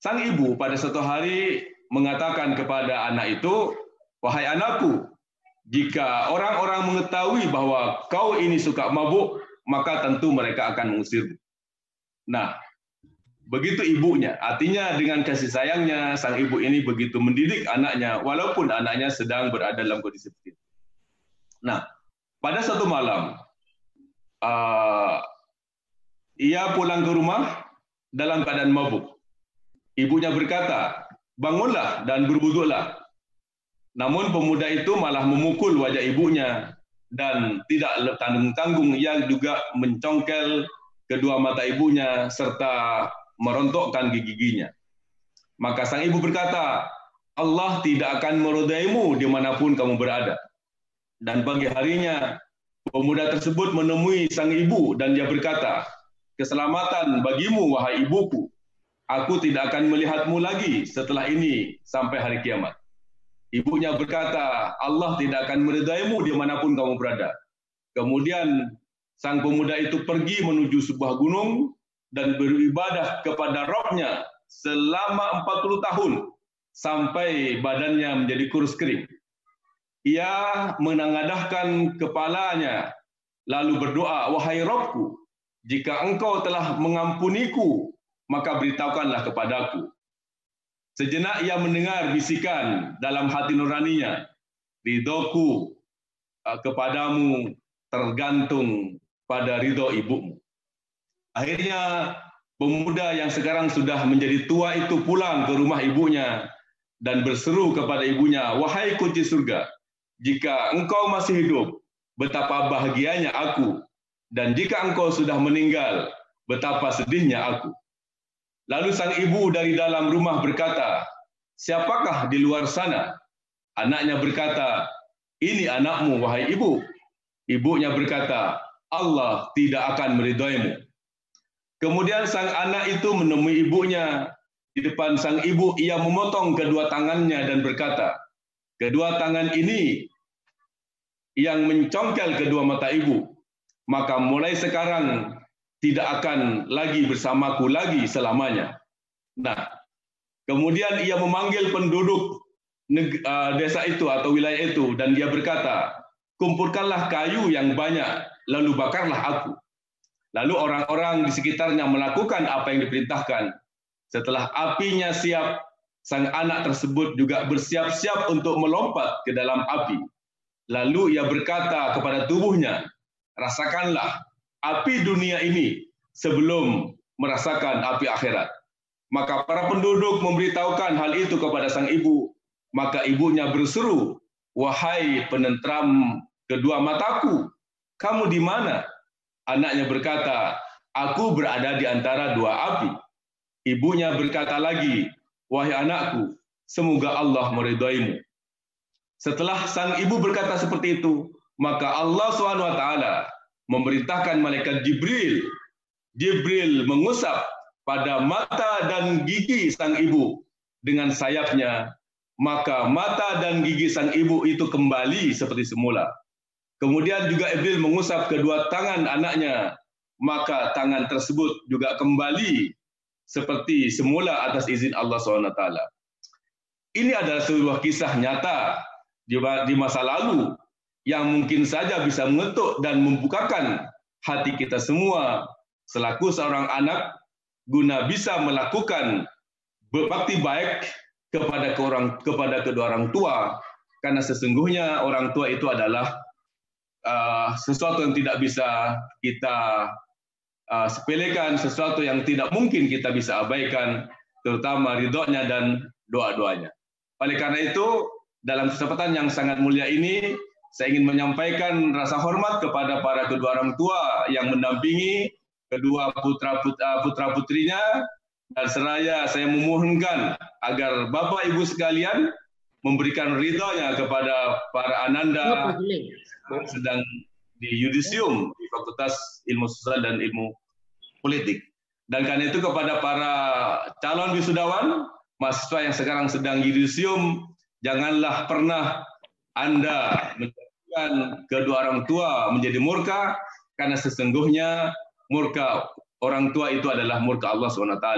sang ibu pada suatu hari mengatakan kepada anak itu, "Wahai anakku, jika orang-orang mengetahui bahwa kau ini suka mabuk, maka tentu mereka akan mengusirmu." Nah, begitu ibunya. Artinya dengan kasih sayangnya, sang ibu ini begitu mendidik anaknya, walaupun anaknya sedang berada dalam kondisi seperti itu. Nah, pada satu malam, ia pulang ke rumah dalam keadaan mabuk. Ibunya berkata, "Bangunlah dan berwuduklah." Namun pemuda itu malah memukul wajah ibunya dan tidak tanggung-tanggung, ia juga mencongkel kedua mata ibunya serta merontokkan gigi-giginya. Maka sang ibu berkata, "Allah tidak akan meridaimu dimanapun kamu berada." Dan pagi harinya pemuda tersebut menemui sang ibu dan dia berkata, "Keselamatan bagimu wahai ibuku. Aku tidak akan melihatmu lagi setelah ini sampai hari kiamat." Ibunya berkata, "Allah tidak akan meridaimu dimanapun kamu berada." Kemudian sang pemuda itu pergi menuju sebuah gunung dan beribadah kepada Rabb-nya selama 40 tahun sampai badannya menjadi kurus kering. Ia menengadahkan kepalanya lalu berdoa, "Wahai Rabbku, jika engkau telah mengampuniku, maka beritahukanlah kepadaku." Sejenak ia mendengar bisikan dalam hati nuraninya, "Ridhoku kepadamu tergantung pada ridho ibumu." Akhirnya pemuda yang sekarang sudah menjadi tua itu pulang ke rumah ibunya dan berseru kepada ibunya, "Wahai kunci surga, jika engkau masih hidup, betapa bahagianya aku, dan jika engkau sudah meninggal, betapa sedihnya aku." Lalu sang ibu dari dalam rumah berkata, "Siapakah di luar sana?" Anaknya berkata, "Ini anakmu, wahai ibu." Ibunya berkata, "Allah tidak akan meridhoimu." Kemudian sang anak itu menemui ibunya. Di depan sang ibu, ia memotong kedua tangannya dan berkata, kedua tangan ini yang mencongkel kedua mata ibu, maka mulai sekarang tidak akan lagi bersamaku lagi selamanya. Nah, kemudian ia memanggil penduduk desa itu atau wilayah itu, dan dia berkata, kumpulkanlah kayu yang banyak, lalu bakarlah aku. Lalu orang-orang di sekitarnya melakukan apa yang diperintahkan. Setelah apinya siap, sang anak tersebut juga bersiap-siap untuk melompat ke dalam api. Lalu ia berkata kepada tubuhnya, rasakanlah api dunia ini sebelum merasakan api akhirat. Maka para penduduk memberitahukan hal itu kepada sang ibu. Maka ibunya berseru, wahai penentram kedua mataku, kamu di mana? Anaknya berkata, aku berada di antara dua api. Ibunya berkata lagi, wahai anakku, semoga Allah meridhoimu. Setelah sang ibu berkata seperti itu, maka Allah SWT memerintahkan malaikat Jibril. Jibril mengusap pada mata dan gigi sang ibu dengan sayapnya, maka mata dan gigi sang ibu itu kembali seperti semula. Kemudian juga Jibril mengusap kedua tangan anaknya, maka tangan tersebut juga kembali seperti semula atas izin Allah SWT. Ini adalah sebuah kisah nyata di masa lalu yang mungkin saja bisa mengetuk dan membukakan hati kita semua selaku seorang anak guna bisa melakukan berbakti baik kepada kedua orang tua, karena sesungguhnya orang tua itu adalah sesuatu yang tidak bisa kita sepelekan, sesuatu yang tidak mungkin kita bisa abaikan, terutama ridhonya dan doa-doanya. Oleh karena itu, dalam kesempatan yang sangat mulia ini, saya ingin menyampaikan rasa hormat kepada para kedua orang tua yang mendampingi kedua putra-putrinya, dan seraya saya memohonkan agar Bapak Ibu sekalian memberikan ridhonya kepada para ananda yang sedang di yudisium di Fakultas Ilmu Sosial dan Ilmu Politik. Dan karena itu kepada para calon wisudawan, mahasiswa yang sekarang sedang yudisium, janganlah pernah Anda menjadikan kedua orang tua menjadi murka, karena sesungguhnya murka orang tua itu adalah murka Allah SWT.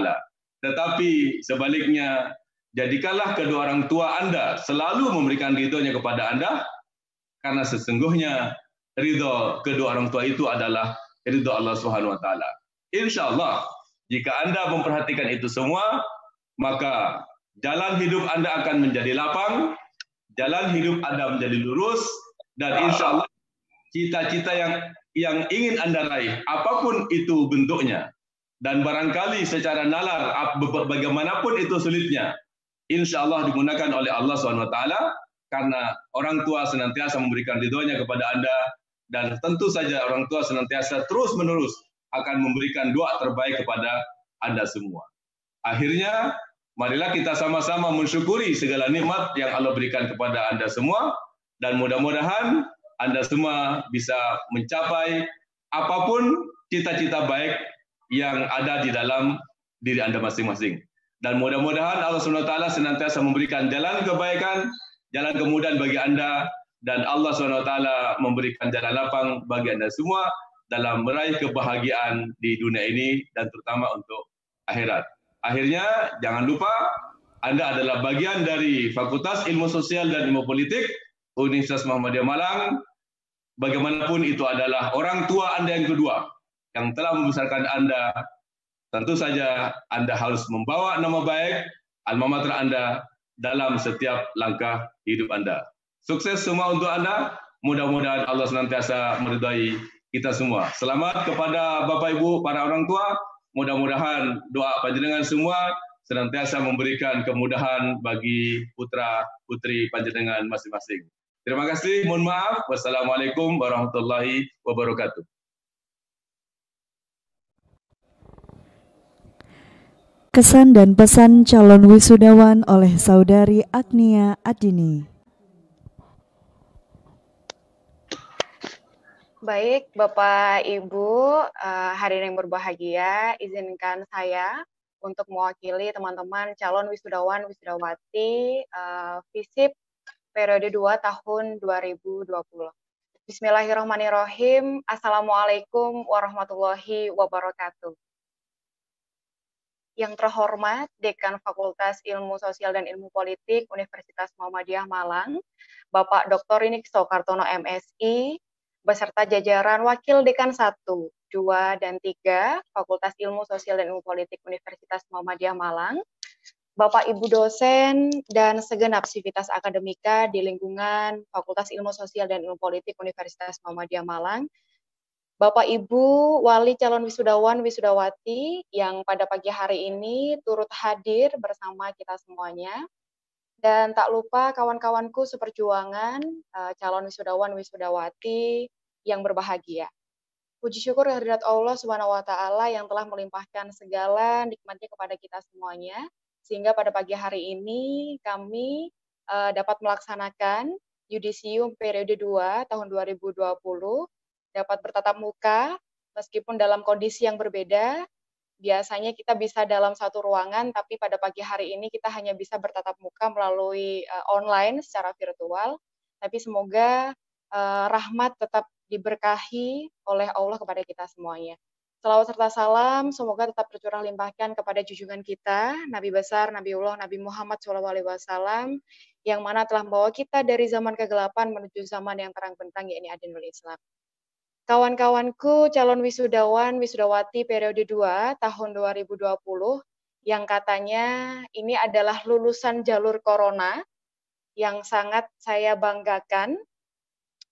Tetapi sebaliknya, jadikanlah kedua orang tua Anda selalu memberikan ridhonya kepada Anda, karena sesungguhnya ridho kedua orang tua itu adalah ridho Allah SWT. Insya Allah, jika Anda memperhatikan itu semua, maka jalan hidup Anda akan menjadi lapang, jalan hidup Anda menjadi lurus, dan insya Allah cita-cita yang ingin Anda raih, apapun itu bentuknya, dan barangkali secara nalar, bagaimanapun itu sulitnya, insya Allah digunakan oleh Allah SWT, karena orang tua senantiasa memberikan ridhonya kepada Anda, dan tentu saja orang tua senantiasa terus-menerus akan memberikan doa terbaik kepada Anda semua. Akhirnya, marilah kita sama-sama mensyukuri segala nikmat yang Allah berikan kepada Anda semua, dan mudah-mudahan Anda semua bisa mencapai apapun cita-cita baik yang ada di dalam diri Anda masing-masing. Dan mudah-mudahan Allah SWT senantiasa memberikan jalan kebaikan, jalan kemudahan bagi Anda, dan Allah SWT memberikan jalan lapang bagi Anda semua dalam meraih kebahagiaan di dunia ini dan terutama untuk akhirat. Akhirnya, jangan lupa Anda adalah bagian dari Fakultas Ilmu Sosial dan Ilmu Politik Universitas Muhammadiyah Malang. Bagaimanapun itu adalah orang tua Anda yang kedua yang telah membesarkan Anda. Tentu saja Anda harus membawa nama baik alma mater Anda dalam setiap langkah hidup Anda. Sukses semua untuk Anda. Mudah-mudahan Allah senantiasa meridai kita semua. Selamat kepada Bapak Ibu, para orang tua. Mudah-mudahan doa panjenengan semua senantiasa memberikan kemudahan bagi putra-putri panjenengan masing-masing. Terima kasih. Mohon maaf. Wassalamualaikum warahmatullahi wabarakatuh. Kesan dan pesan calon wisudawan oleh Saudari Agnia Adini. Baik, Bapak Ibu, hadirin yang berbahagia, izinkan saya untuk mewakili teman-teman calon wisudawan wisudawati FISIP periode 2 tahun 2020. Bismillahirrahmanirrahim. Assalamualaikum warahmatullahi wabarakatuh. Yang terhormat Dekan Fakultas Ilmu Sosial dan Ilmu Politik Universitas Muhammadiyah Malang, Bapak Dr. Inikso Kartono MSI, beserta jajaran Wakil Dekan 1, 2, dan 3 Fakultas Ilmu Sosial dan Ilmu Politik Universitas Muhammadiyah Malang, Bapak Ibu dosen dan segenap sivitas akademika di lingkungan Fakultas Ilmu Sosial dan Ilmu Politik Universitas Muhammadiyah Malang, Bapak Ibu wali calon wisudawan wisudawati yang pada pagi hari ini turut hadir bersama kita semuanya. Dan tak lupa kawan-kawanku seperjuangan calon wisudawan wisudawati yang berbahagia. Puji syukur kehadirat Allah Subhanahu wa taala yang telah melimpahkan segala nikmatnya kepada kita semuanya sehingga pada pagi hari ini kami dapat melaksanakan yudisium periode 2 tahun 2020 dapat bertatap muka meskipun dalam kondisi yang berbeda. Biasanya kita bisa dalam satu ruangan, tapi pada pagi hari ini kita hanya bisa bertatap muka melalui online secara virtual. Tapi semoga rahmat tetap diberkahi oleh Allah kepada kita semuanya. Selawat serta salam semoga tetap tercurah limpahkan kepada junjungan kita, Nabi besar, Nabiullah, Nabi Muhammad SAW, yang mana telah membawa kita dari zaman kegelapan menuju zaman yang terang benderang, yakni Adinul Islam. Kawan-kawanku calon wisudawan wisudawati periode 2 tahun 2020 yang katanya ini adalah lulusan jalur corona yang sangat saya banggakan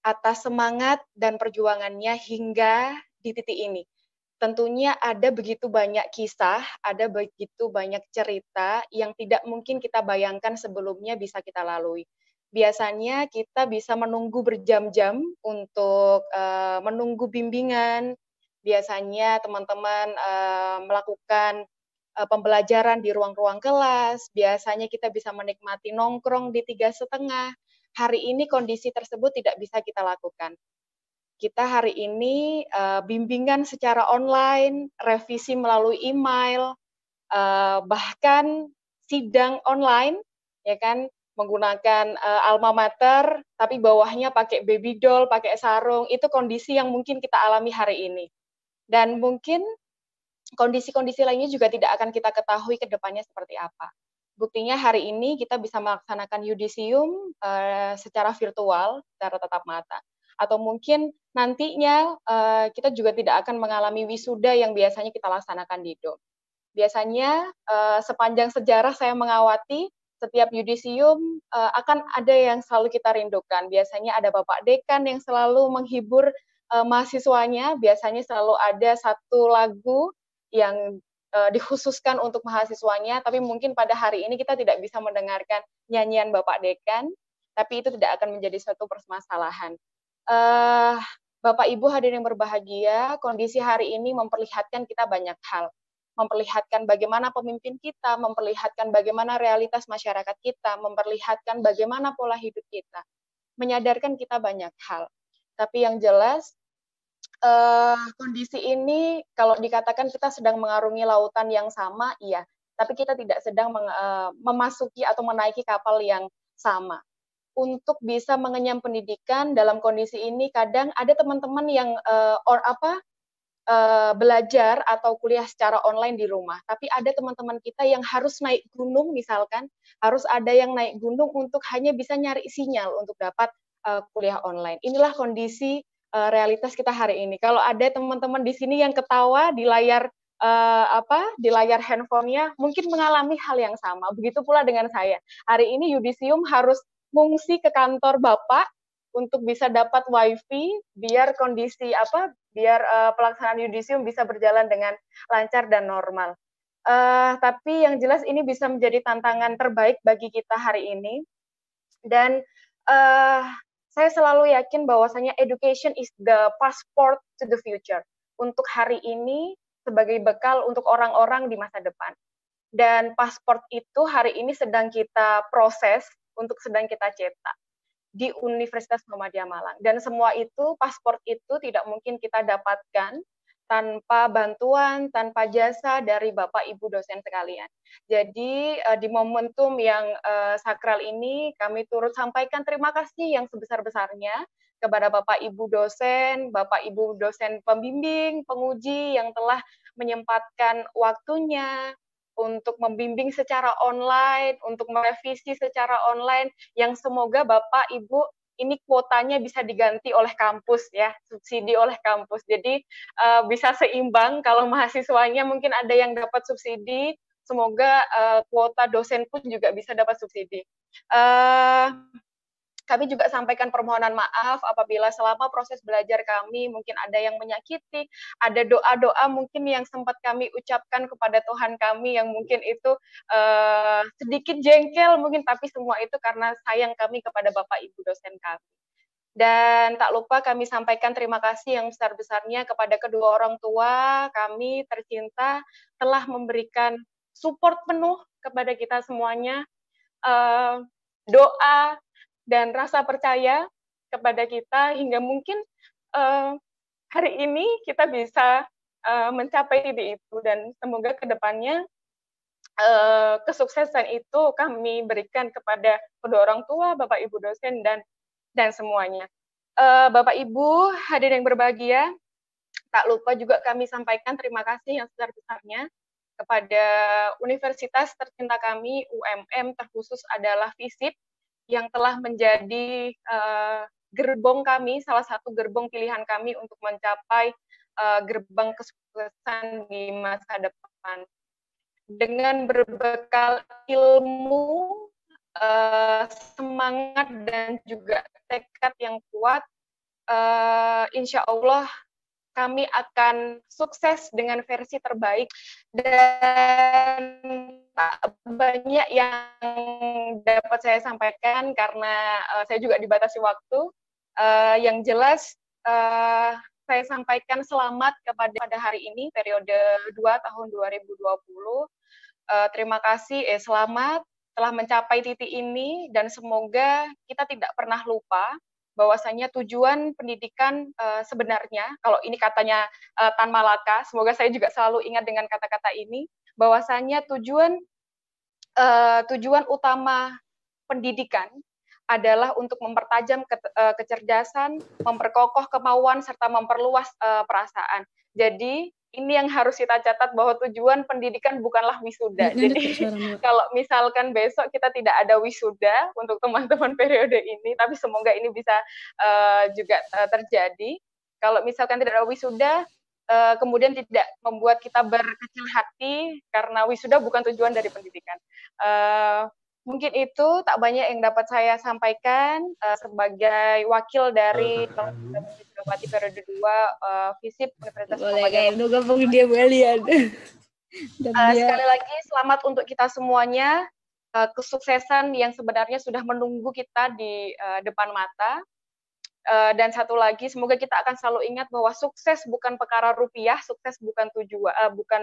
atas semangat dan perjuangannya hingga di titik ini. Tentunya ada begitu banyak kisah, ada begitu banyak cerita yang tidak mungkin kita bayangkan sebelumnya bisa kita lalui. Biasanya kita bisa menunggu berjam-jam untuk menunggu bimbingan. Biasanya teman-teman melakukan pembelajaran di ruang-ruang kelas. Biasanya kita bisa menikmati nongkrong di 3,5. Hari ini kondisi tersebut tidak bisa kita lakukan. Kita hari ini bimbingan secara online, revisi melalui email, bahkan sidang online, ya kan, menggunakan alma mater, tapi bawahnya pakai baby doll, pakai sarung, itu kondisi yang mungkin kita alami hari ini. Dan mungkin kondisi-kondisi lainnya juga tidak akan kita ketahui ke depannya seperti apa. Buktinya hari ini kita bisa melaksanakan yudisium secara virtual, secara tatap mata. Atau mungkin nantinya kita juga tidak akan mengalami wisuda yang biasanya kita laksanakan di dom. Biasanya sepanjang sejarah saya mengawati, setiap yudisium akan ada yang selalu kita rindukan. Biasanya ada Bapak Dekan yang selalu menghibur mahasiswanya, biasanya selalu ada satu lagu yang dikhususkan untuk mahasiswanya, tapi mungkin pada hari ini kita tidak bisa mendengarkan nyanyian Bapak Dekan, tapi itu tidak akan menjadi suatu permasalahan. Bapak Ibu hadirin yang berbahagia, kondisi hari ini memperlihatkan kita banyak hal. Memperlihatkan bagaimana pemimpin kita, memperlihatkan bagaimana realitas masyarakat kita, memperlihatkan bagaimana pola hidup kita, menyadarkan kita banyak hal. Tapi yang jelas, kondisi ini kalau dikatakan kita sedang mengarungi lautan yang sama, iya, tapi kita tidak sedang memasuki atau menaiki kapal yang sama. Untuk bisa mengenyam pendidikan dalam kondisi ini, kadang ada teman-teman yang belajar atau kuliah secara online di rumah, tapi ada teman-teman kita yang harus naik gunung misalkan, harus ada yang naik gunung untuk hanya bisa nyari sinyal untuk dapat kuliah online. Inilah kondisi realitas kita hari ini. Kalau ada teman-teman di sini yang ketawa di layar di layar handphonenya, mungkin mengalami hal yang sama. Begitu pula dengan saya. Hari ini yudisium harus mengungsi ke kantor Bapak untuk bisa dapat wifi biar kondisi biar pelaksanaan yudisium bisa berjalan dengan lancar dan normal. Tapi yang jelas ini bisa menjadi tantangan terbaik bagi kita hari ini. Dan saya selalu yakin bahwasanya education is the passport to the future. Untuk hari ini sebagai bekal untuk orang-orang di masa depan. Dan paspor itu hari ini sedang kita proses untuk sedang kita cetak. di Universitas Muhammadiyah Malang. Dan semua itu, paspor itu tidak mungkin kita dapatkan tanpa bantuan, tanpa jasa dari Bapak Ibu dosen sekalian. Jadi di momentum yang sakral ini kami turut sampaikan terima kasih yang sebesar-besarnya kepada Bapak Ibu dosen pembimbing, penguji yang telah menyempatkan waktunya untuk membimbing secara online, untuk merevisi secara online, yang semoga Bapak Ibu ini kuotanya bisa diganti oleh kampus ya, subsidi oleh kampus. Jadi bisa seimbang kalau mahasiswanya mungkin ada yang dapat subsidi, semoga kuota dosen pun juga bisa dapat subsidi. Kami juga sampaikan permohonan maaf apabila selama proses belajar kami mungkin ada yang menyakiti, ada doa-doa mungkin yang sempat kami ucapkan kepada Tuhan kami yang mungkin itu sedikit jengkel mungkin, tapi semua itu karena sayang kami kepada Bapak Ibu dosen kami. Dan tak lupa kami sampaikan terima kasih yang besar-besarnya kepada kedua orang tua kami tercinta telah memberikan support penuh kepada kita semuanya, doa dan rasa percaya kepada kita hingga mungkin hari ini kita bisa mencapai titik itu, dan semoga kedepannya kesuksesan itu kami berikan kepada kedua orang tua, Bapak Ibu dosen dan semuanya. Bapak Ibu hadirin yang berbahagia, tak lupa juga kami sampaikan terima kasih yang sebesar-besarnya kepada universitas tercinta kami, UMM, terkhusus adalah FISIP, yang telah menjadi gerbong kami, salah satu gerbong pilihan kami untuk mencapai gerbang kesuksesan di masa depan. Dengan berbekal ilmu, semangat, dan juga tekad yang kuat, insya Allah kami akan sukses dengan versi terbaik, dan tak banyak yang dapat saya sampaikan karena saya juga dibatasi waktu. Yang jelas saya sampaikan selamat pada hari ini, periode 2 tahun 2020. Terima kasih, selamat telah mencapai titik ini, dan semoga kita tidak pernah lupa bahwasanya tujuan pendidikan sebenarnya, kalau ini katanya Tan Malaka, semoga saya juga selalu ingat dengan kata-kata ini, bahwasanya tujuan utama pendidikan adalah untuk mempertajam kecerdasan, memperkokoh kemauan, serta memperluas perasaan. Jadi ini yang harus kita catat, bahwa tujuan pendidikan bukanlah wisuda. Jadi kalau misalkan besok kita tidak ada wisuda untuk teman-teman periode ini, tapi semoga ini bisa juga terjadi. Kalau misalkan tidak ada wisuda, kemudian tidak membuat kita berkecil hati, karena wisuda bukan tujuan dari pendidikan. Mungkin itu tak banyak yang dapat saya sampaikan sebagai wakil dari Bupati periode 2 FISIP Universitas Muhammadiyah. Sekali lagi selamat untuk kita semuanya, kesuksesan yang sebenarnya sudah menunggu kita di depan mata. Dan satu lagi, semoga kita akan selalu ingat bahwa sukses bukan perkara rupiah, sukses bukan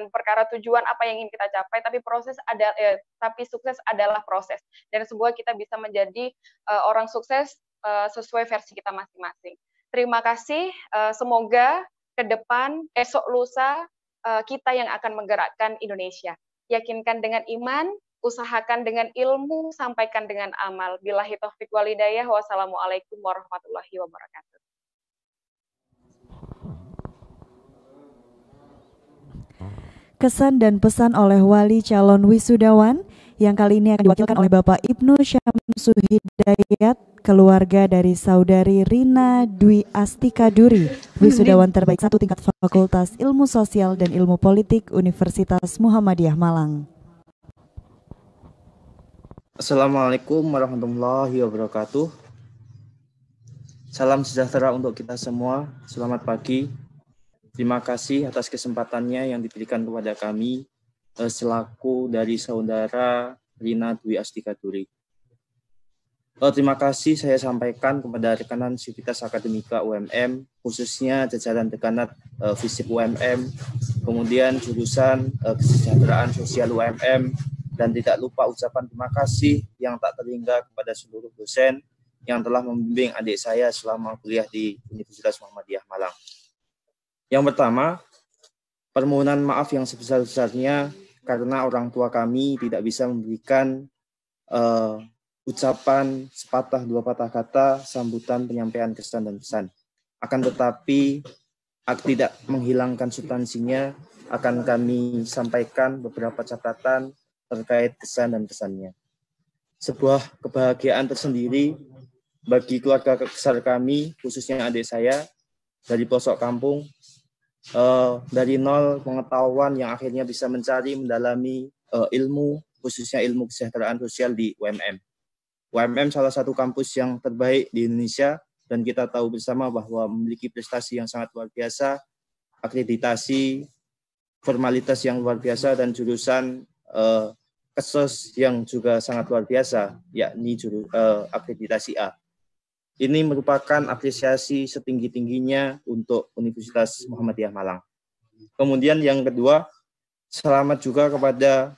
perkara tujuan apa yang ingin kita capai, tapi sukses adalah proses. Dan semoga kita bisa menjadi orang sukses sesuai versi kita masing-masing. Terima kasih. Semoga ke depan, esok lusa, kita yang akan menggerakkan Indonesia. Yakinkan dengan iman, usahakan dengan ilmu, sampaikan dengan amal. Billahi taufiq wal hidayah. Wassalamualaikum warahmatullahi wabarakatuh. Kesan dan pesan oleh wali calon wisudawan yang kali ini akan diwakilkan oleh Bapak Ibnu Syamsuhidayat, keluarga dari saudari Rina Dwi Astika Duri, wisudawan terbaik 1 tingkat Fakultas Ilmu Sosial dan Ilmu Politik Universitas Muhammadiyah Malang. Assalamualaikum warahmatullahi wabarakatuh. Salam sejahtera untuk kita semua. Selamat pagi. Terima kasih atas kesempatannya yang diberikan kepada kami selaku dari saudara Rina Dwi Astika Duri. Terima kasih saya sampaikan kepada rekanan Sivitas Akademika UMM, khususnya jajaran dekanat FISIP UMM, kemudian jurusan Kesejahteraan Sosial UMM, dan tidak lupa ucapan terima kasih yang tak terhingga kepada seluruh dosen yang telah membimbing adik saya selama kuliah di Universitas Muhammadiyah Malang. Yang pertama, permohonan maaf yang sebesar-besarnya karena orang tua kami tidak bisa memberikan ucapan sepatah dua patah kata sambutan penyampaian kesan dan pesan. Akan tetapi tidak menghilangkan substansinya, akan kami sampaikan beberapa catatan terkait kesan dan pesannya. Sebuah kebahagiaan tersendiri bagi keluarga besar kami, khususnya adik saya dari pelosok kampung, dari nol pengetahuan yang akhirnya bisa mencari, mendalami ilmu, khususnya ilmu kesejahteraan sosial di UMM. UMM salah satu kampus yang terbaik di Indonesia, dan kita tahu bersama bahwa memiliki prestasi yang sangat luar biasa, akreditasi, formalitas yang luar biasa, dan jurusan kesos yang juga sangat luar biasa, yakni akreditasi A. Ini merupakan apresiasi setinggi-tingginya untuk Universitas Muhammadiyah Malang. Kemudian yang kedua, selamat juga kepada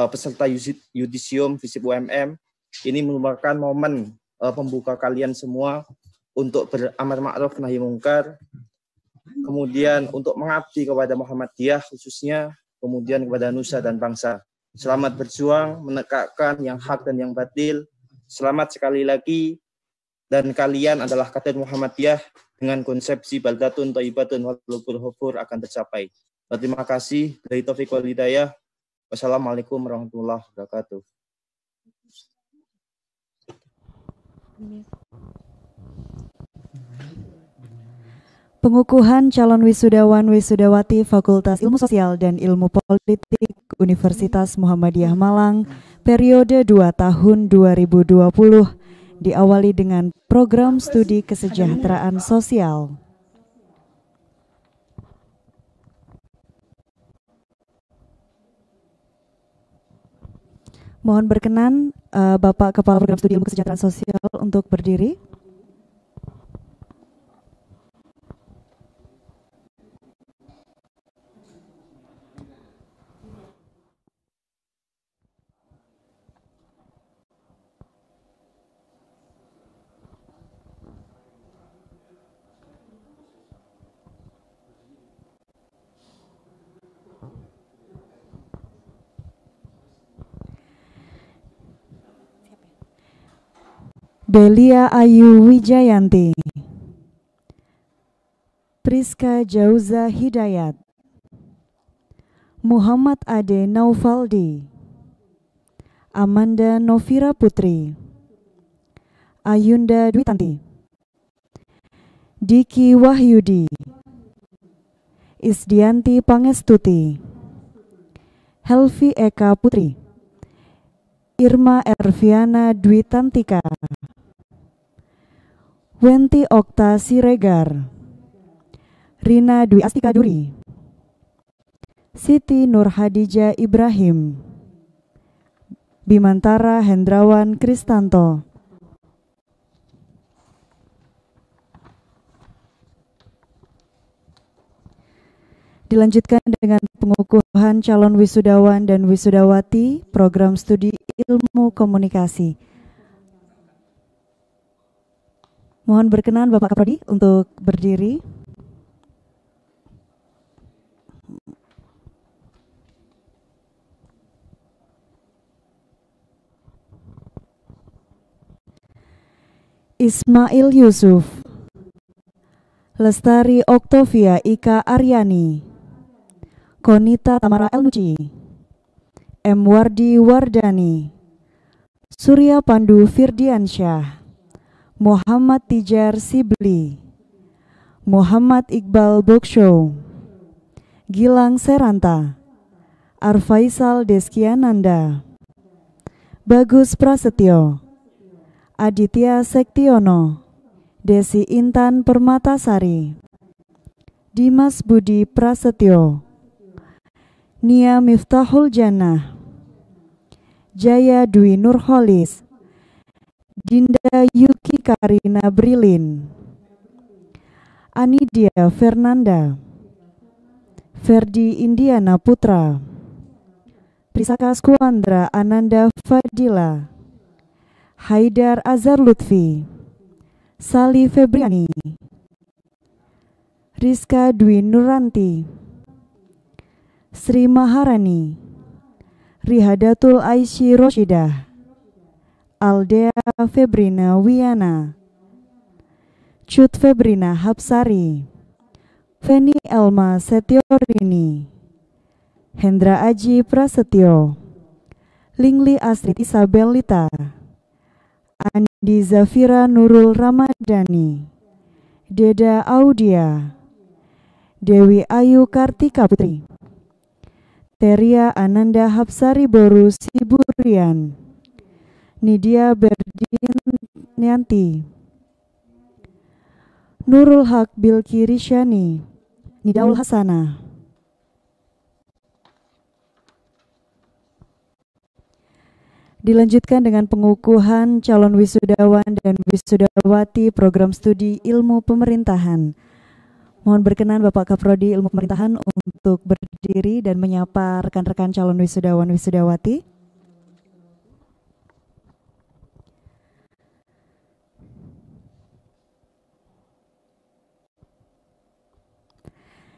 peserta yudisium FISIP UMM. Ini merupakan momen pembuka kalian semua untuk beramar ma'ruf nahi mungkar, kemudian untuk mengabdi kepada Muhammadiyah khususnya, kemudian kepada nusa dan bangsa. Selamat berjuang menegakkan yang hak dan yang batil. Selamat sekali lagi, dan kalian adalah kader Muhammadiyah dengan konsepsi baldatun thayyibatun wa qulubun ghafur akan tercapai. Terima kasih. Dari taufik wal hidayah. Wassalamualaikum warahmatullahi wabarakatuh. Pengukuhan calon wisudawan wisudawati Fakultas Ilmu Sosial dan Ilmu Politik Universitas Muhammadiyah Malang periode 2 tahun 2020 diawali dengan program studi kesejahteraan sosial. Mohon berkenan Bapak Kepala Program Studi Ilmu Kesejahteraan Sosial untuk berdiri. Belia Ayu Wijayanti, Priska Jauza Hidayat, Muhammad Ade Naufaldi, Amanda Novira Putri, Ayunda Dwitanti, Diki Wahyudi, Isdianti Pangestuti, Helvi Eka Putri, Irma Erviana Dwitantika, Wenti Okta Siregar, Rina Dwi Astika Duri, Siti Nur Hadijah Ibrahim, Bimantara Hendrawan Kristanto. Dilanjutkan dengan pengukuhan calon wisudawan dan wisudawati program studi ilmu komunikasi. Mohon berkenan Bapak Kaprodi untuk berdiri. Ismail Yusuf, Lestari Oktovia Ika Aryani, Konita Tamara Elnuci, M. Wardi Wardani, Surya Pandu Firdiansyah, Muhammad Tijar Sibli, Muhammad Iqbal Bokshow, Gilang Seranta, Arfaisal Deskiananda, Bagus Prasetyo, Aditya Sektiono, Desi Intan Permatasari, Dimas Budi Prasetyo, Nia Miftahul Jannah, Jaya Dwi Nurholis, Dinda Yuki Karina Brilin, Anidia Fernanda, Ferdi Indiana Putra, Prisaka Skuandra Ananda Fadila, Haidar Azhar Lutfi, Sali Febriani, Rizka Dwi Nuranti, Sri Maharani, Rihadatul Aisy Roshidah, Aldea Febrina Wiana, Cut Febrina Hapsari, Feni Elma Setiorini, Hendra Aji Prasetyo, Lingli Astrid Isabel Lita, Andi Zafira Nurul Ramadhani, Deda Audia, Dewi Ayu Kartika Putri, Teria Ananda Hapsari Boru Siburian, Nidia Berdinyanti, Nurul Haq Bilki Rishani, Nidaul Hasanah. Dilanjutkan dengan pengukuhan calon wisudawan dan wisudawati program studi ilmu pemerintahan. Mohon berkenan Bapak Kaprodi Ilmu Pemerintahan untuk berdiri dan menyapa rekan-rekan calon wisudawan wisudawati.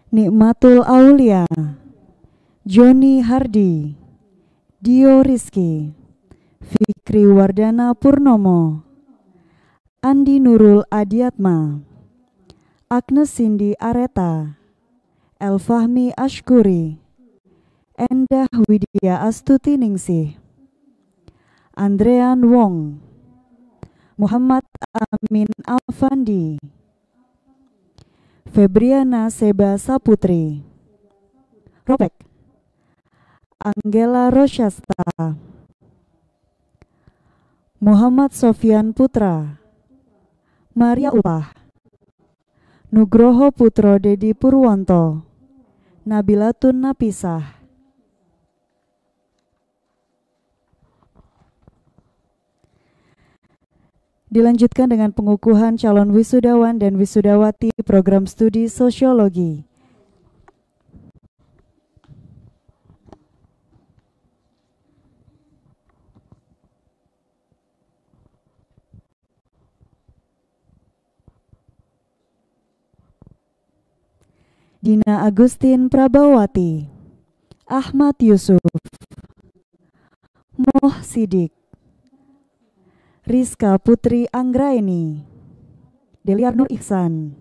Nikmatul Aulia, Joni Hardi, Dio Rizky, Fikri Wardana Purnomo, Andi Nurul Adiatma, Agnes Cindy Areta, Elfahmi Ashkuri, Endah Widya Astuti Ningsih, Andrean Wong, Muhammad Amin Afandi, Febriana Seba Saputri, Robek, Angela Rosyasta, Muhammad Sofyan Putra, Maria Upah, Nugroho Putro Dedi Purwanto, Nabilatun Napisah. Dilanjutkan dengan pengukuhan calon wisudawan dan wisudawati program studi sosiologi. Dina Agustin Prabawati, Ahmad Yusuf, Moh Sidik, Rizka Putri Anggraini, Deliar Nur Ihsan,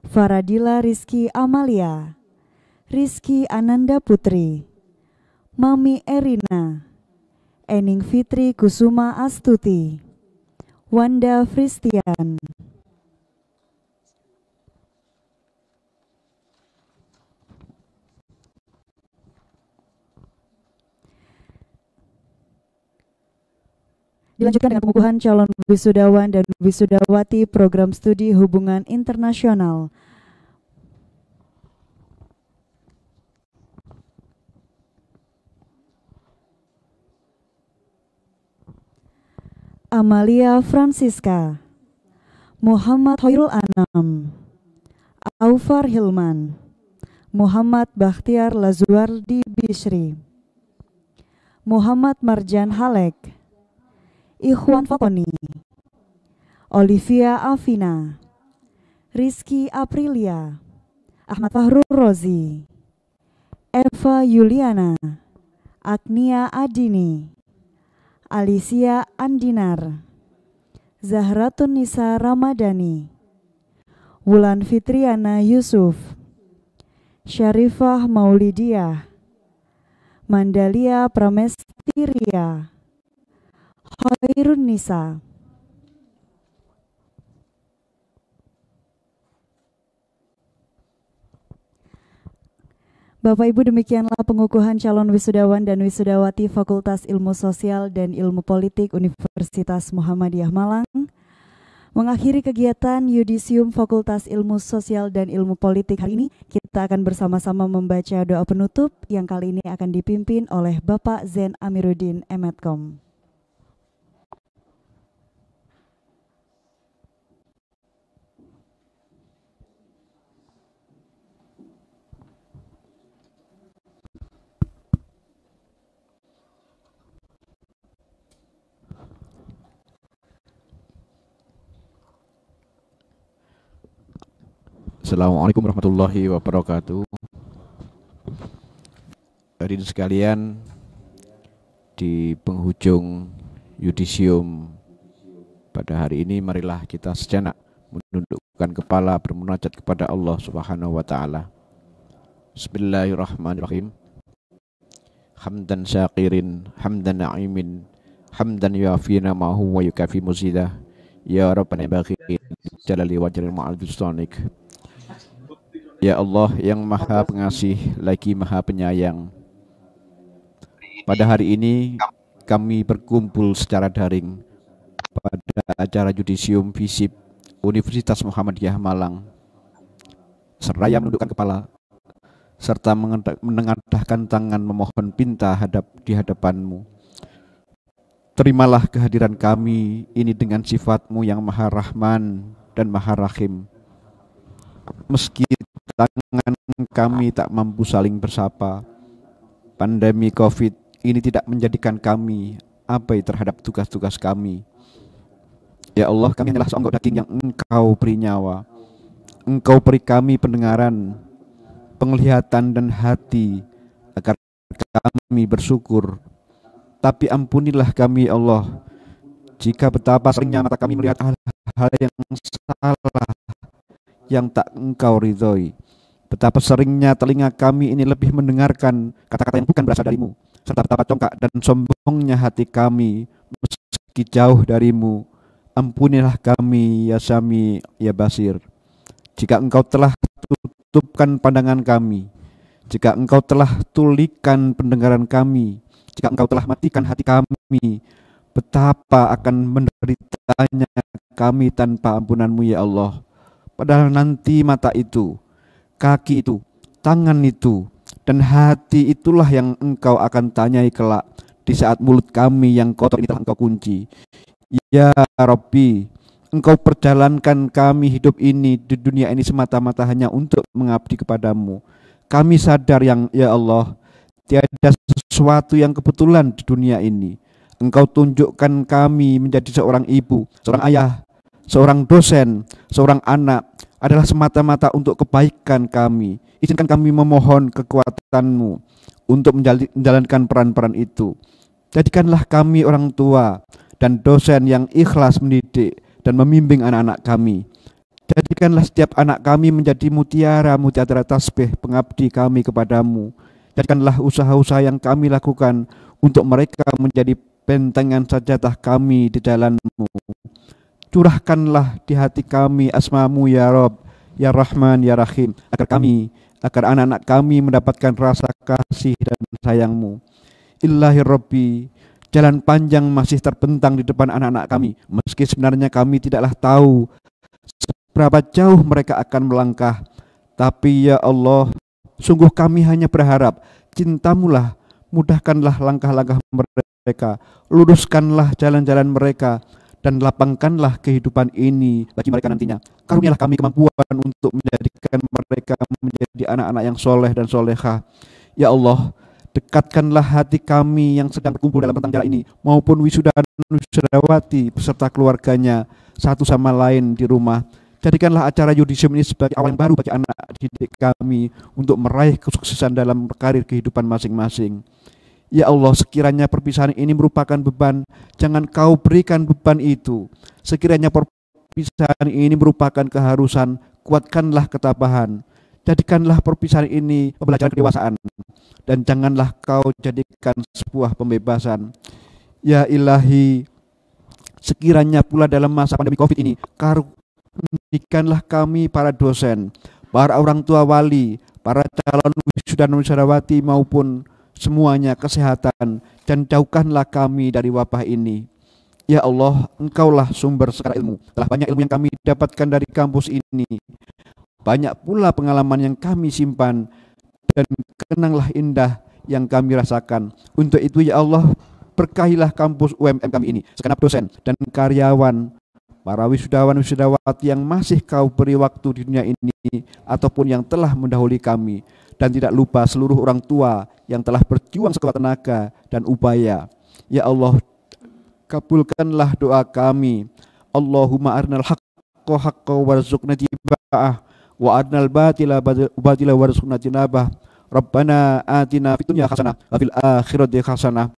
Faradila Rizky Amalia, Rizky Ananda Putri, Mami Erina, Ening Fitri Kusuma Astuti, Wanda Fristian. Dilanjutkan dengan pengukuhan calon wisudawan dan wisudawati program studi hubungan internasional. Amalia Francisca, Muhammad Hoirul Anam, Aufar Hilman, Muhammad Bakhtiar Lazuardi Bishri, Muhammad Marjan Halek, Ikhwan Fakoni, Olivia Afina, Rizky Aprilia, Ahmad Fahrul Rozi, Eva Yuliana, Agnia Adini, Alicia Andinar, Zahratun Nisa Ramadhani, Wulan Fitriana Yusuf, Syarifah Maulidiah, Mandalia Pramestiria, Khairun Nisa. Bapak Ibu, demikianlah pengukuhan calon wisudawan dan wisudawati Fakultas Ilmu Sosial dan Ilmu Politik Universitas Muhammadiyah Malang. Mengakhiri kegiatan Yudisium Fakultas Ilmu Sosial dan Ilmu Politik hari ini, kita akan bersama-sama membaca doa penutup yang kali ini akan dipimpin oleh Bapak Zen Amiruddin Emetkom. Assalamualaikum warahmatullahi wabarakatuh. Hadirin sekalian, di penghujung yudisium pada hari ini, marilah kita sejenak menundukkan kepala bermunajat kepada Allah Subhanahu wa taala. Bismillahirrahmanirrahim. Hamdan syakirin, hamdan na'imin, hamdan yuafina ma'hu wa yukafi muzidah. Ya Rabbana baghi jalali wa jalal ma'al bistanik. Ya Allah yang maha pengasih lagi maha penyayang, pada hari ini kami berkumpul secara daring pada acara yudisium FISIP Universitas Muhammadiyah Malang. Seraya menundukkan kepala serta menengadahkan tangan memohon pinta di hadapan-Mu. Terimalah kehadiran kami ini dengan sifat-Mu yang maha rahman dan maha rahim. Meski tangan kami tak mampu saling bersapa, pandemi COVID ini tidak menjadikan kami abai terhadap tugas-tugas kami. Ya Allah, kami adalah seonggok daging yang Engkau beri nyawa. Engkau beri kami pendengaran, penglihatan dan hati agar kami bersyukur. Tapi ampunilah kami ya Allah, jika betapa seringnya mata kami melihat hal-hal yang salah yang tak Engkau ridhoi. Betapa seringnya telinga kami ini lebih mendengarkan kata-kata yang bukan berasal dari-Mu, serta betapa congkak dan sombongnya hati kami meski jauh dari-Mu. Ampunilah kami ya Sami ya Basir, jika Engkau telah tutupkan pandangan kami, jika Engkau telah tulikan pendengaran kami, jika Engkau telah matikan hati kami, betapa akan menderitanya kami tanpa ampunan-Mu ya Allah. Padahal nanti mata itu, kaki itu, tangan itu, dan hati itulah yang Engkau akan tanyai kelak di saat mulut kami yang kotor ini telah Engkau kunci. Ya Rabbi, Engkau perjalankan kami hidup ini di dunia ini semata-mata hanya untuk mengabdi kepadamu. Kami sadar yang ya Allah, tiada sesuatu yang kebetulan di dunia ini. Engkau tunjukkan kami menjadi seorang ibu, seorang ayah, seorang dosen, seorang anak adalah semata-mata untuk kebaikan kami. Izinkan kami memohon kekuatan-Mu untuk menjalankan peran-peran itu. Jadikanlah kami orang tua dan dosen yang ikhlas mendidik dan membimbing anak-anak kami. Jadikanlah setiap anak kami menjadi mutiara tasbih pengabdi kami kepadamu. Jadikanlah usaha-usaha yang kami lakukan untuk mereka menjadi bentengan sajadah kami di jalan-Mu. Curahkanlah di hati kami asma-Mu ya Rabb, ya Rahman, ya Rahim, agar anak-anak kami mendapatkan rasa kasih dan sayang-Mu. Ilahi Rabbi, jalan panjang masih terbentang di depan anak-anak kami, meski sebenarnya kami tidaklah tahu seberapa jauh mereka akan melangkah. Tapi ya Allah, sungguh kami hanya berharap cinta-Mu lah, mudahkanlah langkah-langkah mereka, luruskanlah jalan-jalan mereka, dan lapangkanlah kehidupan ini bagi mereka nantinya. Karunialah kami kemampuan untuk menjadikan mereka menjadi anak-anak yang soleh dan solehah. Ya Allah, dekatkanlah hati kami yang sedang berkumpul dalam rentang jarak ini maupun wisudawati beserta keluarganya satu sama lain di rumah. Jadikanlah acara yudisium ini sebagai awal yang baru bagi anak didik kami untuk meraih kesuksesan dalam karir kehidupan masing-masing. Ya Allah, sekiranya perpisahan ini merupakan beban, jangan Kau berikan beban itu. Sekiranya perpisahan ini merupakan keharusan, kuatkanlah ketabahan. Jadikanlah perpisahan ini pembelajaran kedewasaan, dan janganlah Kau jadikan sebuah pembebasan. Ya Ilahi, sekiranya pula dalam masa pandemi COVID ini, karuniakanlah kami para dosen, para orang tua wali, para calon wisuda dan wisudawati maupun semuanya kesehatan, dan jauhkanlah kami dari wabah ini. Ya Allah, Engkaulah sumber segala ilmu. Telah banyak ilmu yang kami dapatkan dari kampus ini. Banyak pula pengalaman yang kami simpan, dan kenanglah indah yang kami rasakan. Untuk itu ya Allah, berkahilah kampus UMM kami ini, segenap dosen dan karyawan, para wisudawan wisudawati yang masih Kau beri waktu di dunia ini ataupun yang telah mendahului kami. Dan tidak lupa seluruh orang tua yang telah berjuang sekuat tenaga dan upaya. Ya Allah, kabulkanlah doa kami. Allahumma arnal haqqa haqqa warzuqna tiba'ah wa arnal batila batila warzuqna tinabah. Rabbana atina fid dunya hasanah wa fil akhirati hasanah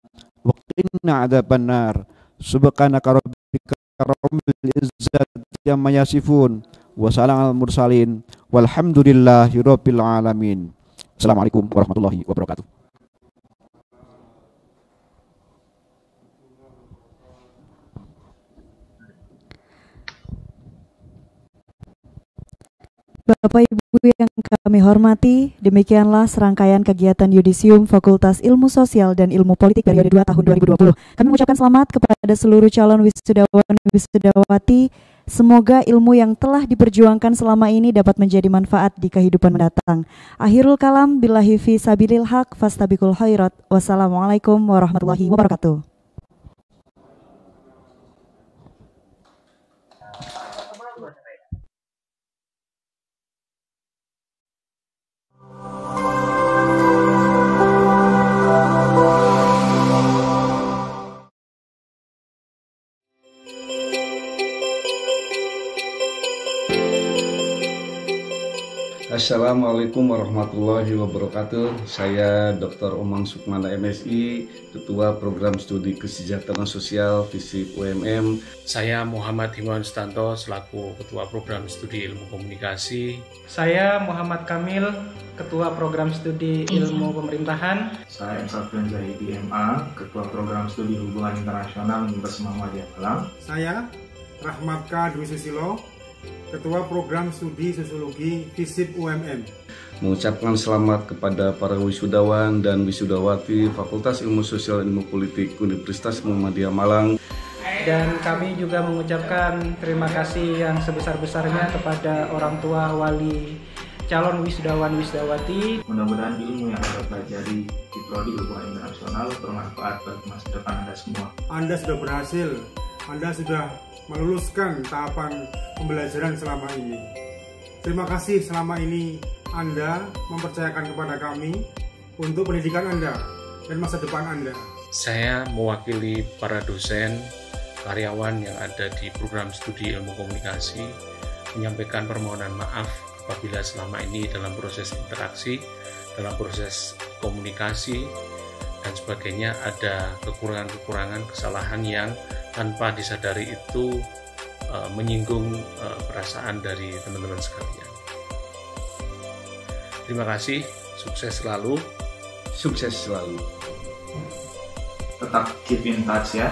wa qina adzabannar. Subhanaka rabbika rabbil izzati amma yasifun wa salamun alal mursalin walhamdulillahi rabbil alamin. Assalamualaikum warahmatullahi wabarakatuh. Bapak Ibu yang kami hormati, demikianlah serangkaian kegiatan Yudisium Fakultas Ilmu Sosial dan Ilmu Politik periode 2 tahun 2020. Kami mengucapkan selamat kepada seluruh calon wisudawan wisudawati. Semoga ilmu yang telah diperjuangkan selama ini dapat menjadi manfaat di kehidupan mendatang. Akhirul kalam, billahi fi sabilil haq, fastabiqul khairat. Wassalamualaikum warahmatullahi wabarakatuh. Assalamualaikum warahmatullahi wabarakatuh. Saya Dr. Omang Sukmana MSI, Ketua Program Studi Kesejahteraan Sosial FISIP UMM. Saya Muhammad Himawan Sutanto selaku Ketua Program Studi Ilmu Komunikasi. Saya Muhammad Kamil, Ketua Program Studi Ilmu Pemerintahan. Saya Safran Zahidi MA, Ketua Program Studi Hubungan Internasional Universitas Muhammadiyah Malang. Saya Rahmat K. Dwi Susilo, Ketua Program Studi Sosiologi FISIP UMM. Mengucapkan selamat kepada para wisudawan dan wisudawati Fakultas Ilmu Sosial dan Ilmu Politik Universitas Muhammadiyah Malang. Dan kami juga mengucapkan terima kasih yang sebesar-besarnya kepada orang tua, wali, calon wisudawan wisudawati. Mudah-mudahan ilmu yang Anda pelajari di Prodi Hubungan Internasional bermanfaat bagi masa depan Anda semua. Anda sudah berhasil, Anda sudah meluluskan tahapan pembelajaran selama ini. Terima kasih selama ini Anda mempercayakan kepada kami untuk pendidikan Anda dan masa depan Anda. Saya mewakili para dosen, karyawan yang ada di program studi ilmu komunikasi menyampaikan permohonan maaf apabila selama ini dalam proses interaksi, dalam proses komunikasi dan sebagainya ada kekurangan-kekurangan, kesalahan yang tanpa disadari itu menyinggung perasaan dari teman-teman sekalian. Terima kasih, sukses selalu. Sukses selalu. Tetap keep in touch ya.